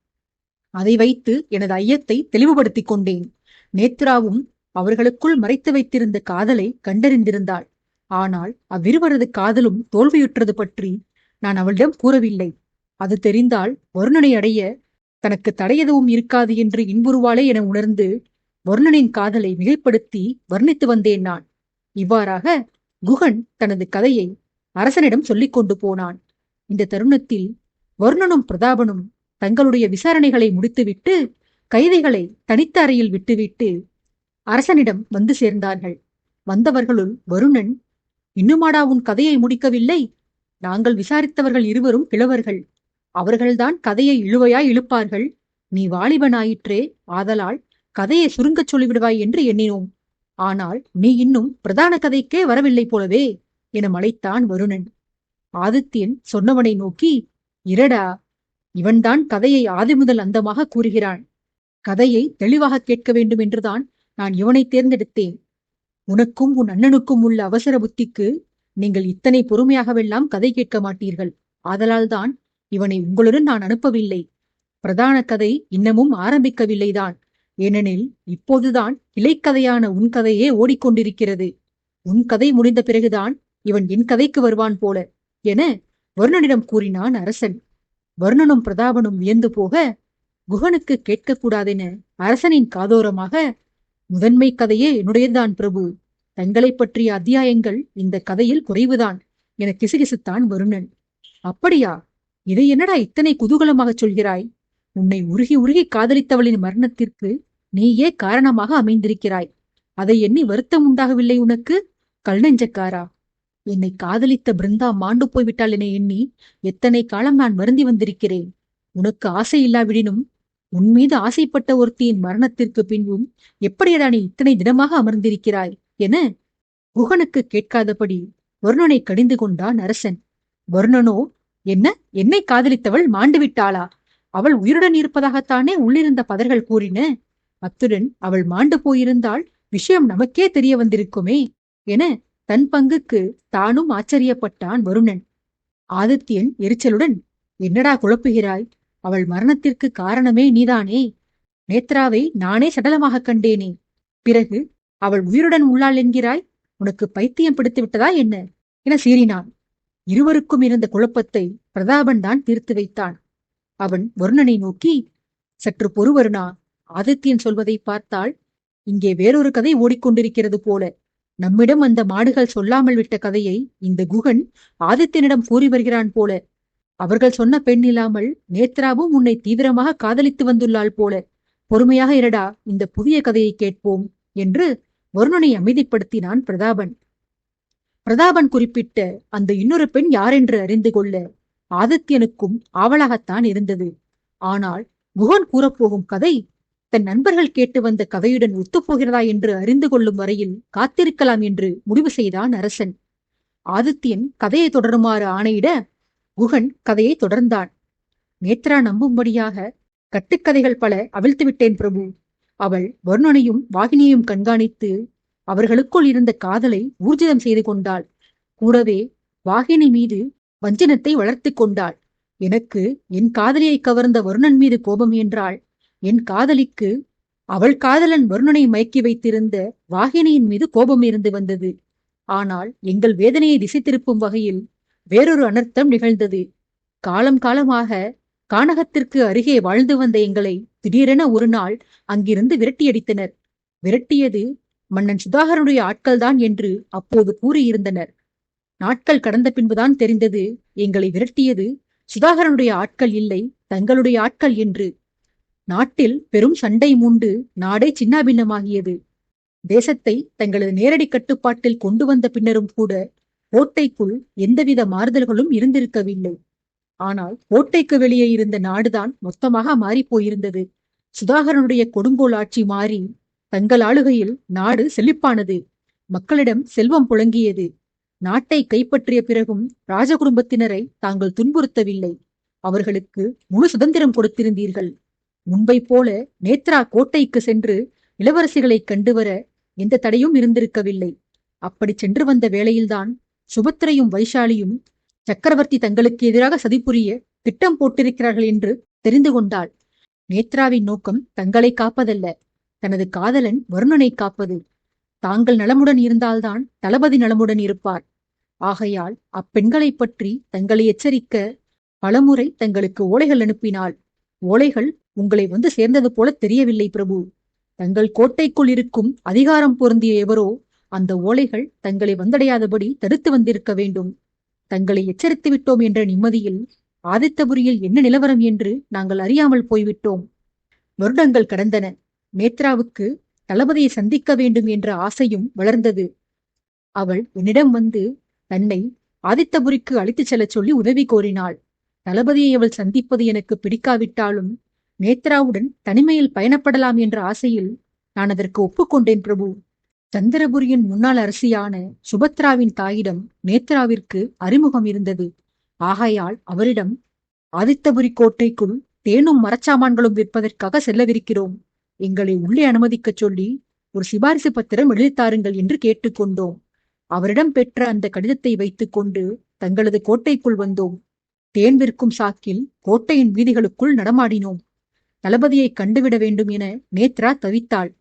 அதை வைத்து எனது ஐயத்தை தெளிவுபடுத்திக் கொண்டேன். நேத்ராவும் அவர்களுக்குள் மறைத்து வைத்திருந்த காதலை கண்டறிந்திருந்தாள். ஆனால் அவ்விருவரது காதலும் தோல்வியுற்றது பற்றி நான் அவளிடம் கூறவில்லை. அது தெரிந்தால் வருணனை அடைய தனக்கு தடை எதுவும் இருக்காது என்று இன்புறுவாளே என உணர்ந்து வருணனின் காதலை மிகைப்படுத்தி வர்ணித்து வந்தேன் நான். இவ்வாறாக குகன் தனது கதையை அரசனிடம் சொல்லிக் கொண்டு போனான். இந்த தருணத்தில் வருணனும் பிரதாபனும் தங்களுடைய விசாரணைகளை முடித்துவிட்டு கைதிகளை தனித்த அறையில் விட்டுவிட்டு அரசனிடம் வந்து சேர்ந்தார்கள். வந்தவர்களுள் வருணன், இன்னுமாடா உன் கதையை முடிக்கவில்லை? நாங்கள் விசாரித்தவர்கள் இருவரும் கிழவர்கள். அவர்கள்தான் கதையை இழுவையாய் இழுப்பார்கள். நீ வாலிபனாயிற்றே, ஆதலால் கதையை சுருங்கச் சொல்லிவிடுவாய் என்று எண்ணினோம். ஆனால் நீ இன்னும் பிரதான கதைக்கே வரவில்லை போலவே என மலைத்தான் வருணன். ஆதித்யன் சொன்னவனை நோக்கி, இரடா, இவன்தான் கதையை ஆதிமுதல் அந்தமாக கூறுகிறான். கதையை தெளிவாக கேட்க வேண்டும் என்றுதான் நான் இவனை தேர்ந்தெடுத்தேன். உனக்கும் உன் அண்ணனுக்கும் உள்ள அவசர புத்திக்கு நீங்கள் இத்தனை பொறுமையாகவெல்லாம் கதை கேட்க மாட்டீர்கள். ஆதலால்தான் இவனை உங்களுடன் நான் அனுப்பவில்லை. பிரதான கதை இன்னமும் ஆரம்பிக்கவில்லைதான். ஏனெனில் இப்போதுதான் இலைக்கதையான உன் கதையே ஓடிக்கொண்டிருக்கிறது. உன் கதை முடிந்த பிறகுதான் இவன் என் கதைக்கு வருவான் போல என வருணனிடம் கூறினான் அரசன். வருணனும் பிரதாபனும் வியந்து போக, குகனுக்கு கேட்கக்கூடாதென அரசனின் காதோரமாக, முதன்மை கதையே என்னுடையதுதான் பிரபு. தங்களை பற்றிய அத்தியாயங்கள் இந்த கதையில் குறைவுதான் என கிசுகிசுத்தான் வருணன். அப்படியா? இதை என்னடா இத்தனை குதூகலமாக சொல்கிறாய்? உன்னை உருகி உருகி காதலித்தவளின் மரணத்திற்கு நீயே காரணமாக அமைந்திருக்கிறாய். அதை எண்ணி வருத்தம் உண்டாகவில்லை உனக்கு? கல்நெஞ்சக்காரா! என்னை காதலித்த பிருந்தா மாண்டு போய்விட்டாள் என எண்ணி எத்தனை காலம் நான் வருந்தி வந்திருக்கிறேன். உனக்கு ஆசை இல்லாவிடினும் உன்மீது ஆசைப்பட்ட ஒருத்தியின் மரணத்திற்கு பின்பும் எப்படியடா நீ இத்தனை தினமாக அமர்ந்திருக்கிறாய் என குகனுக்கு கேட்காதபடி வருணனை கடிந்து கொண்டான் அரசன். வருணனோ, என்ன, என்னை காதலித்தவள் மாண்டு விட்டாளா? அவள் உயிருடன் இருப்பதாகத்தானே உள்ளிருந்த பதர்கள் கூறின. அத்துடன் அவள் மாண்டு போயிருந்தால் விஷயம் நமக்கே தெரிய வந்திருக்குமே என தன் பங்குக்கு தானும் ஆச்சரியப்பட்டான் வருணன். ஆதித்யன் எரிச்சலுடன், என்னடா குழப்புகிறாய்? அவள் மரணத்திற்கு காரணமே நீதானே. நேத்ராவை நானே சடலமாக கண்டேனே. பிறகு அவள் உயிருடன் உள்ளாள் என்கிறாய்? உனக்கு பைத்தியம் பிடித்து விட்டதா என்ன என சீறினான். இருவருக்கும் இருந்த குழப்பத்தை பிரதாபன் தான் தீர்த்து வைத்தான். அவன் வருணனை நோக்கி, சற்று பொறு வருணா. ஆதித்யன் சொல்வதை பார்த்தால் இங்கே வேறொரு கதை ஓடிக்கொண்டிருக்கிறது போல. நம்மிடம் அந்த மாடுகள் சொல்லாமல் விட்ட கதையை இந்த குகன் ஆதித்யனிடம் கூறி வருகிறான் போல. அவர்கள் சொன்ன பெண் இல்லாமல் நேத்ராவும் உன்னை தீவிரமாக காதலித்து வந்துள்ளாள் போல. பொறுமையாக இரடா, இந்த புதிய கதையை கேட்போம் என்று வருணனை அமைதிப்படுத்தினான் பிரதாபன். பிரதாபன் குறிப்பிட்ட அந்த இன்னொரு பெண் யாரென்று அறிந்து கொள்ள ஆதித்யனுக்கும் ஆவலாகத்தான் இருந்தது. ஆனால் குகன் கூறப்போகும் கதை தன் நண்பர்கள் கேட்டு வந்த கதையுடன் ஒத்துப்போகிறதா என்று அறிந்து கொள்ளும் வரையில் காத்திருக்கலாம் என்று முடிவு செய்தான் அரசன். ஆதித்யன் கதையை தொடருமாறு ஆணையிட குகன் கதையை தொடர்ந்தான். நேத்ரா நம்பும்படியாக கட்டுக்கதைகள் பல அவிழ்த்து விட்டேன் பிரபு. அவள் வருணனையும் வாகினியையும் கண்காணித்து அவர்களுக்குள் இருந்த காதலை ஊர்ஜிதம் செய்து கொண்டாள். கூடவே வாகினி மீது வஞ்சனத்தை வளர்த்து கொண்டாள். எனக்கு என் காதலியை கவர்ந்த வருணன் மீது கோபம் என்றாள். என் காதலிக்கு அவள் காதலன் வருணனை மயக்கி வைத்திருந்த வாகினியின் மீது கோபம் இருந்து வந்தது. ஆனால் எங்கள் வேதனையை திசை திருப்பும் வகையில் வேறொரு அனர்த்தம் நிகழ்ந்தது. காலம் காலமாக கானகத்திற்கு அருகே வாழ்ந்து வந்த எங்களை திடீரென ஒரு நாள் அங்கிருந்து விரட்டியடித்தனர். விரட்டியது மன்னன் சுதாகரனுடைய ஆட்கள்தான் என்று அப்போது கூறியிருந்தனர். நாட்கள் கடந்த பின்புதான் தெரிந்தது எங்களை விரட்டியது சுதாகரனுடைய ஆட்கள் இல்லை, தங்களுடைய ஆட்கள் என்று. நாட்டில் பெரும் சண்டை மூண்டு நாடே சின்னாபின்னமாகியது. தேசத்தை தங்களது நேரடி கட்டுப்பாட்டில் கொண்டு வந்த பின்னரும் கூட கோட்டைக்குள் எந்தவித மாறுதல்களும் இருந்திருக்கவில்லை. ஆனால் கோட்டைக்கு வெளியே இருந்த நாடுதான் மொத்தமாக மாறிப்போயிருந்தது. சுதாகரனுடைய கொடுங்கோல் ஆட்சி மாறி தங்கள் ஆளுகையில் நாடு செழிப்பானது. மக்களிடம் செல்வம் புழங்கியது. நாட்டை கைப்பற்றிய பிறகும் ராஜகுடும்பத்தினரை தாங்கள் துன்புறுத்தவில்லை. அவர்களுக்கு முழு சுதந்திரம் கொடுத்திருந்தீர்கள். முன்பை போல நேத்ரா கோட்டைக்கு சென்று இளவரசிகளை கண்டுவர எந்த தடையும் இருந்திருக்கவில்லை. அப்படி சென்று வந்த வேளையில்தான் சுபத்திரையும் வைஷாலியும் சக்கரவர்த்தி தங்களுக்கு எதிராக சதிபுரிய திட்டம் போட்டிருக்கிறார்கள் என்று தெரிந்து கொண்டாள். நேத்ராவின் நோக்கம் தங்களை காப்பதல்ல, தனது காதலன் வருணனை காப்பது. தாங்கள் நலமுடன் இருந்தால்தான் தளபதி நலமுடன் இருப்பார். ஆகையால் அப்பெண்களை பற்றி தங்களை எச்சரிக்க பலமுறை தங்களுக்கு ஓலைகள் அனுப்பினாள். ஓலைகள் உங்களை வந்து சேர்ந்தது போல தெரியவில்லை பிரபு. தங்கள் கோட்டைக்குள் இருக்கும் அதிகாரம் பொருந்திய எவரோ அந்த ஓலைகள் தங்களை வந்தடையாதபடி தடுத்து வந்திருக்க வேண்டும். தங்களை எச்சரித்து விட்டோம் என்ற நிம்மதியில் ஆதித்தபுரியில் என்ன நிலவரம் என்று நாங்கள் அறியாமல் போய்விட்டோம். வருடங்கள் கடந்தன. நேத்ராவுக்கு தளபதியை சந்திக்க வேண்டும் என்ற ஆசையும் வளர்ந்தது. அவள் என்னிடம் வந்து தன்னை ஆதித்தபுரிக்கு அழைத்துச் செல்லச் சொல்லி உதவி கோரினாள். தளபதியை அவள் சந்திப்பது எனக்கு பிடிக்காவிட்டாலும் நேத்ராவுடன் தனிமையில் பயணப்படலாம் என்ற ஆசையில் நான் அதற்கு ஒப்புக்கொண்டேன் பிரபு. சந்திரபுரியின் முன்னாள் அரசியான சுபத்ராவின் தாயிடம் நேத்ராவிற்கு அறிமுகம் இருந்தது. ஆகையால் அவரிடம் ஆதித்தபுரி கோட்டைக்குள் தேனும் மரச்சாமான்களும் விற்பதற்காக செல்லவிருக்கிறோம், எங்களை உள்ளே அனுமதிக்கச் சொல்லி ஒரு சிபாரிசு பத்திரம் எழுதித்தாருங்கள் என்று கேட்டுக்கொண்டோம். அவரிடம் பெற்ற அந்த கடிதத்தை வைத்துக் கொண்டு தங்களது கோட்டைக்குள் வந்தோம். தேன் விற்கும் சாக்கில் கோட்டையின் வீதிகளுக்குள் நடமாடினோம். தளபதியை கண்டுவிட வேண்டும் என நேத்ரா தவித்தாள்.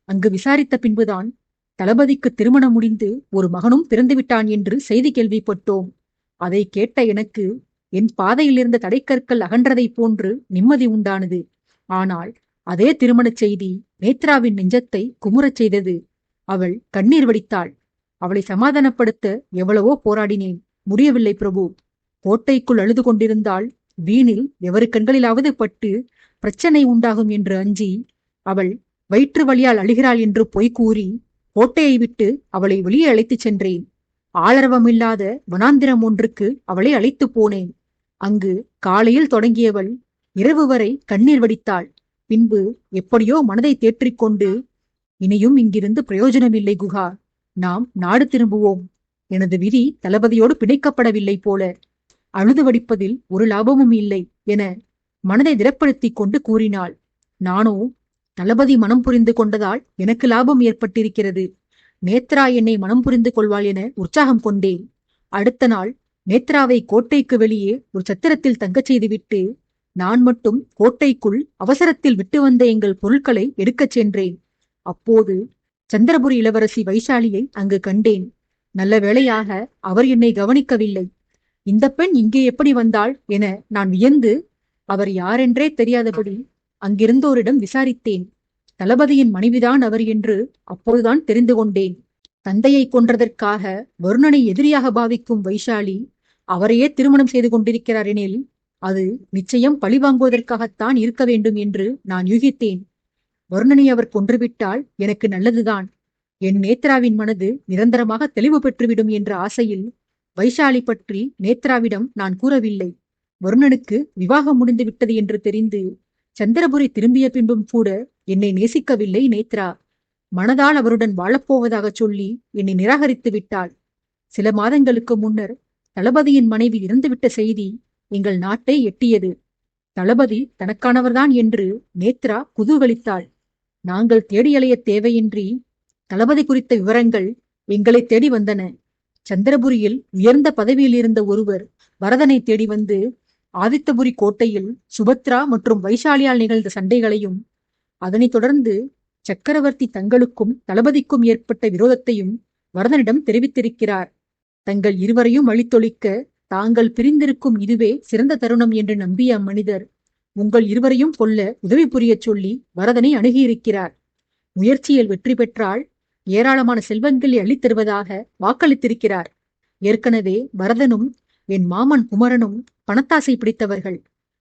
அங்கு விசாரித்த பின்புதான் தளபதிக்கு திருமணம் முடிந்து ஒரு மகனும் பிறந்துவிட்டான் என்று செய்தி கேள்விப்பட்டோம். அதை கேட்ட எனக்கு என் பாதையில் இருந்த தடைக்கற்கள் அகன்றதைப் போன்று நிம்மதி உண்டானது. ஆனால் அதே திருமணச் செய்தி நேத்ராவின் நெஞ்சத்தை குமுறச் செய்தது. அவள் கண்ணீர் வடித்தாள். அவளை சமாதானப்படுத்த எவ்வளவோ போராடினேன், முடியவில்லை பிரபு. கோட்டைக்குள் அழுது கொண்டிருந்தால் வீணில் எவரு கண்களிலாவது பட்டு பிரச்சனை உண்டாகும் என்று அஞ்சி அவள் வயிற்று வலியால் அழுகிறாள் என்று பொய் கூறி கோட்டையை விட்டு அவளை வெளியே அழைத்துச் சென்றேன். ஆளரவமில்லாத வனாந்திரம் ஒன்றுக்கு அவளை அழைத்து போனேன். அங்கு காலையில் தொடங்கியவள் இரவு வரை கண்ணீர் வடித்தாள். பின்பு எப்படியோ மனதை தேற்றிக்கொண்டு, இனியும் இங்கிருந்து பிரயோஜனமில்லை குஹா, நாம் நாடு திரும்புவோம், எனது விதி தளபதியோடு பிணைக்கப்படவில்லை போல, அழுது வடிப்பதில் ஒரு லாபமும் இல்லை என மனதை திடப்படுத்திக் கொண்டு கூறினாள். நானோ தளபதி மனம் புரிந்து கொண்டதால் எனக்கு லாபம் ஏற்பட்டிருக்கிறது, நேத்ரா என்னை மனம் புரிந்து கொள்வாள் என உற்சாகம் கொண்டேன். அடுத்த நாள் நேத்ராவை கோட்டைக்கு வெளியே ஒரு சத்திரத்தில் தங்கச் செய்துவிட்டு நான் மட்டும் கோட்டைக்குள் அவசரத்தில் விட்டு வந்த எங்கள் பொருட்களை எடுக்கச் சென்றேன். அப்போது சந்திரபுரி இளவரசி வைசாலியை அங்கு கண்டேன். நல்ல வேளையாக அவர் என்னை கவனிக்கவில்லை. இந்த பெண் இங்கே எப்படி வந்தாள் என நான் வியந்து அவர் யாரென்றே தெரியாதபடி அங்கிருந்தோரிடம் விசாரித்தேன். தளபதியின் மனைவிதான் அவர் என்று அப்போதுதான் தெரிந்து கொண்டேன். தந்தையை கொன்றதற்காக வருணனை எதிரியாக பாவிக்கும் வைசாலி அவரையே திருமணம் செய்து கொண்டிருக்கிறார் எனில் அது நிச்சயம் பழிவாங்குவதற்காகத்தான் இருக்க வேண்டும் என்று நான் யூகித்தேன். வருணனை அவர் கொன்றுவிட்டால் எனக்கு நல்லதுதான். என் நேத்ராவின் மனது நிரந்தரமாக தெளிவு பெற்றுவிடும் என்ற ஆசையில் வைசாலி பற்றி நேத்ராவிடம் நான் கூறவில்லை. வருணனுக்கு விவாகம் முடிந்து விட்டது என்று தெரிந்து சந்திரபுரி திரும்பிய பின்பும் கூட என்னை நேசிக்கவில்லை நேத்ரா. மனதால் அவருடன் வாழப்போவதாக சொல்லி என்னை நிராகரித்து விட்டாள். சில மாதங்களுக்கு முன்னர் தளபதியின் மனைவி இறந்துவிட்ட செய்தி எங்கள் நாட்டை எட்டியது. தளபதி தனக்கானவர்தான் என்று நேத்ரா குதூகலித்தாள். நாங்கள் தேடியலைய தேவையின்றி தளபதி குறித்த விவரங்கள் எங்களை தேடி வந்தன. சந்திரபுரியில் உயர்ந்த பதவியில் இருந்த ஒருவர் பரதனை தேடி வந்து ஆதித்தபுரி கோட்டையில் சுபத்ரா மற்றும் வைசாலியால் நிகழ்ந்த சண்டைகளையும் அதனைத் தொடர்ந்து சக்கரவர்த்தி தங்களுக்கும் தளபதிக்கும் ஏற்பட்ட விரோதத்தையும் வரதனிடம் தெரிவித்திருக்கிறார். தங்கள் இருவரையும் அழித்தொழிக்க தாங்கள் பிரிந்திருக்கும் இதுவே சிறந்த தருணம் என்று நம்பிய அம்மனிதர் உங்கள் இருவரையும் கொல்ல உதவி புரியச் சொல்லி வரதனை அணுகியிருக்கிறார். முயற்சியில் வெற்றி பெற்றால் ஏராளமான செல்வங்களை அள்ளித்தருவதாக வாக்களித்திருக்கிறார். ஏற்கனவே வரதனும் என் மாமன் குமரனும் பணத்தாசை பிடித்தவர்கள்.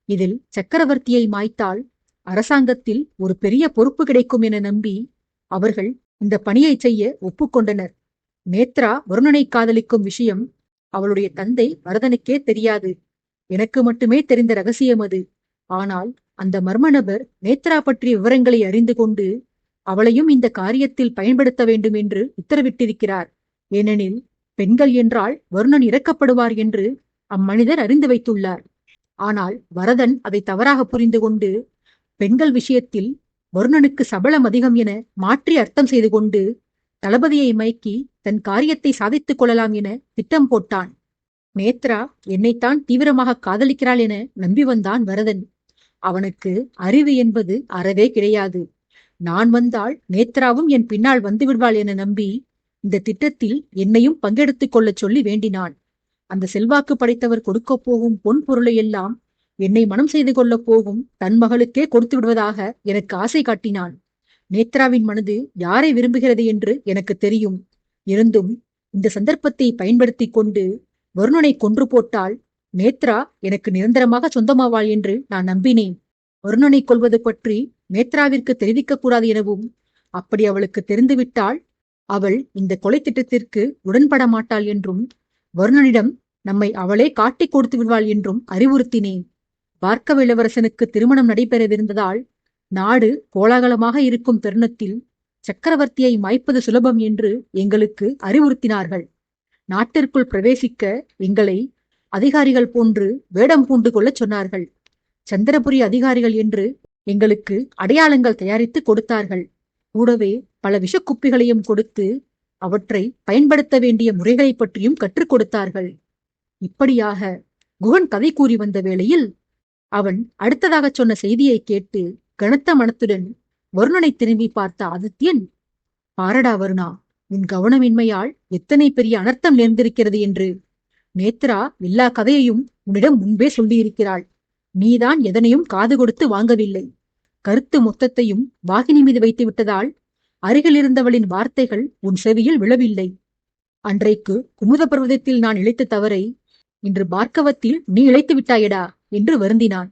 இதில் சக்கரவர்த்தியை மாய்த்தால் அரசாங்கத்தில் ஒரு பெரிய பொறுப்பு கிடைக்கும் என நம்பி அவர்கள் இந்த பணியை செய்ய ஒப்புக்கொண்டனர். நேத்ரா வருணனை காதலிக்கும் விஷயம் அவளுடைய தந்தை வரதனுக்கே தெரியாது. எனக்கு மட்டுமே தெரிந்த ரகசியம் அது. ஆனால் அந்த மர்ம நபர் நேத்ரா பற்றிய விவரங்களை அறிந்து கொண்டு அவளையும் இந்த காரியத்தில் பயன்படுத்த வேண்டும் என்று உத்தரவிட்டிருக்கிறார். ஏனெனில் பெண்கள் என்றால் வருணன் இறக்கப்படுவார் என்று அம்மனிதர் அறிந்து வைத்துள்ளார். ஆனால் வரதன் அதை தவறாக புரிந்து கொண்டு பெண்கள் விஷயத்தில் வருணனுக்கு சபலம் அதிகம் என மாற்றி அர்த்தம் செய்து கொண்டு தளபதியை மயக்கி தன் காரியத்தை சாதித்துக் கொள்ளலாம் என திட்டம் போட்டான். நேத்ரா என்னைத்தான் தீவிரமாக காதலிக்கிறாள் என நம்பி வந்தான் வரதன். அவனுக்கு அறிவு என்பது அறவே கிடையாது. நான் வந்தால் நேத்ராவும் என் பின்னால் வந்து விடுவாள் என நம்பி இந்த திட்டத்தில் என்னையும் பங்கெடுத்துக் கொள்ளச் சொல்லி வேண்டினான். அந்த செல்வாக்கு படைத்தவர் கொடுக்க போகும் பொன் பொருளை எல்லாம் என்னை மனம் செய்து கொள்ளப் போகும் தன் மகளுக்கே கொடுத்து விடுவதாக எனக்கு ஆசை காட்டினான். நேத்ராவின் மனது யாரை விரும்புகிறது என்று எனக்கு தெரியும். இருந்தும் இந்த சந்தர்ப்பத்தை பயன்படுத்தி கொண்டு வருணனை கொன்று போட்டால் நேத்ரா எனக்கு நிரந்தரமாக சொந்தமாவாள் என்று நான் நம்பினேன். வருணனை கொல்வது பற்றி நேத்ராவிற்கு தெரிவிக்க கூடாது எனவும், அப்படி அவளுக்கு தெரிந்துவிட்டால் அவள் இந்த கொலை திட்டத்திற்கு உடன்பட மாட்டாள் என்றும் வருணனிடம் நம்மை அவளே காட்டிக் கொடுத்து விடுவாள் என்றும் அறிவுறுத்தினேன். பார்க்கவ இளவரசனுக்கு திருமணம் நடைபெறவிருந்ததால் நாடு கோலாகலமாக இருக்கும் தருணத்தில் சக்கரவர்த்தியை மாய்ப்பது சுலபம் என்று எங்களுக்கு அறிவுறுத்தினார்கள். நாட்டிற்குள் பிரவேசிக்க எங்களை அதிகாரிகள் போன்று வேடம் பூண்டு கொள்ளச் சொன்னார்கள். சந்திரபுரி அதிகாரிகள் என்று எங்களுக்கு அடையாளங்கள் தயாரித்து கொடுத்தார்கள். கூடவே பல விஷக்குப்பிகளையும் கொடுத்து அவற்றை பயன்படுத்த வேண்டிய முறைகளை பற்றியும் கற்றுக் கொடுத்தார்கள். இப்படியாக குகன் கதை கூறி வந்த வேளையில் அவன் அடுத்ததாக சொன்ன செய்தியை கேட்டு கனத்த மனத்துடன் வருணனை திரும்பி பார்த்த ஆதித்யன், பாரடா வருணா, உன் கவனமின்மையால் எத்தனை பெரிய அனர்த்தம் நேர்ந்திருக்கிறது என்று. நேத்ரா எல்லா கதையையும் உன்னிடம் முன்பே சொல்லியிருக்கிறாள். நீதான் எதனையும் காது கொடுத்து வாங்கவில்லை. கருத்து மொத்தத்தையும் வாகினி மீது வைத்து விட்டதால் அருகில் இருந்தவளின் வார்த்தைகள் உன் செவியில் விழவில்லை. அன்றைக்கு குமுத பர்வதத்தில் நான் இழைத்த தவறை இன்று பார்க்கவத்தில் நீ இழைத்து விட்டாயடா என்று வருந்தினான்.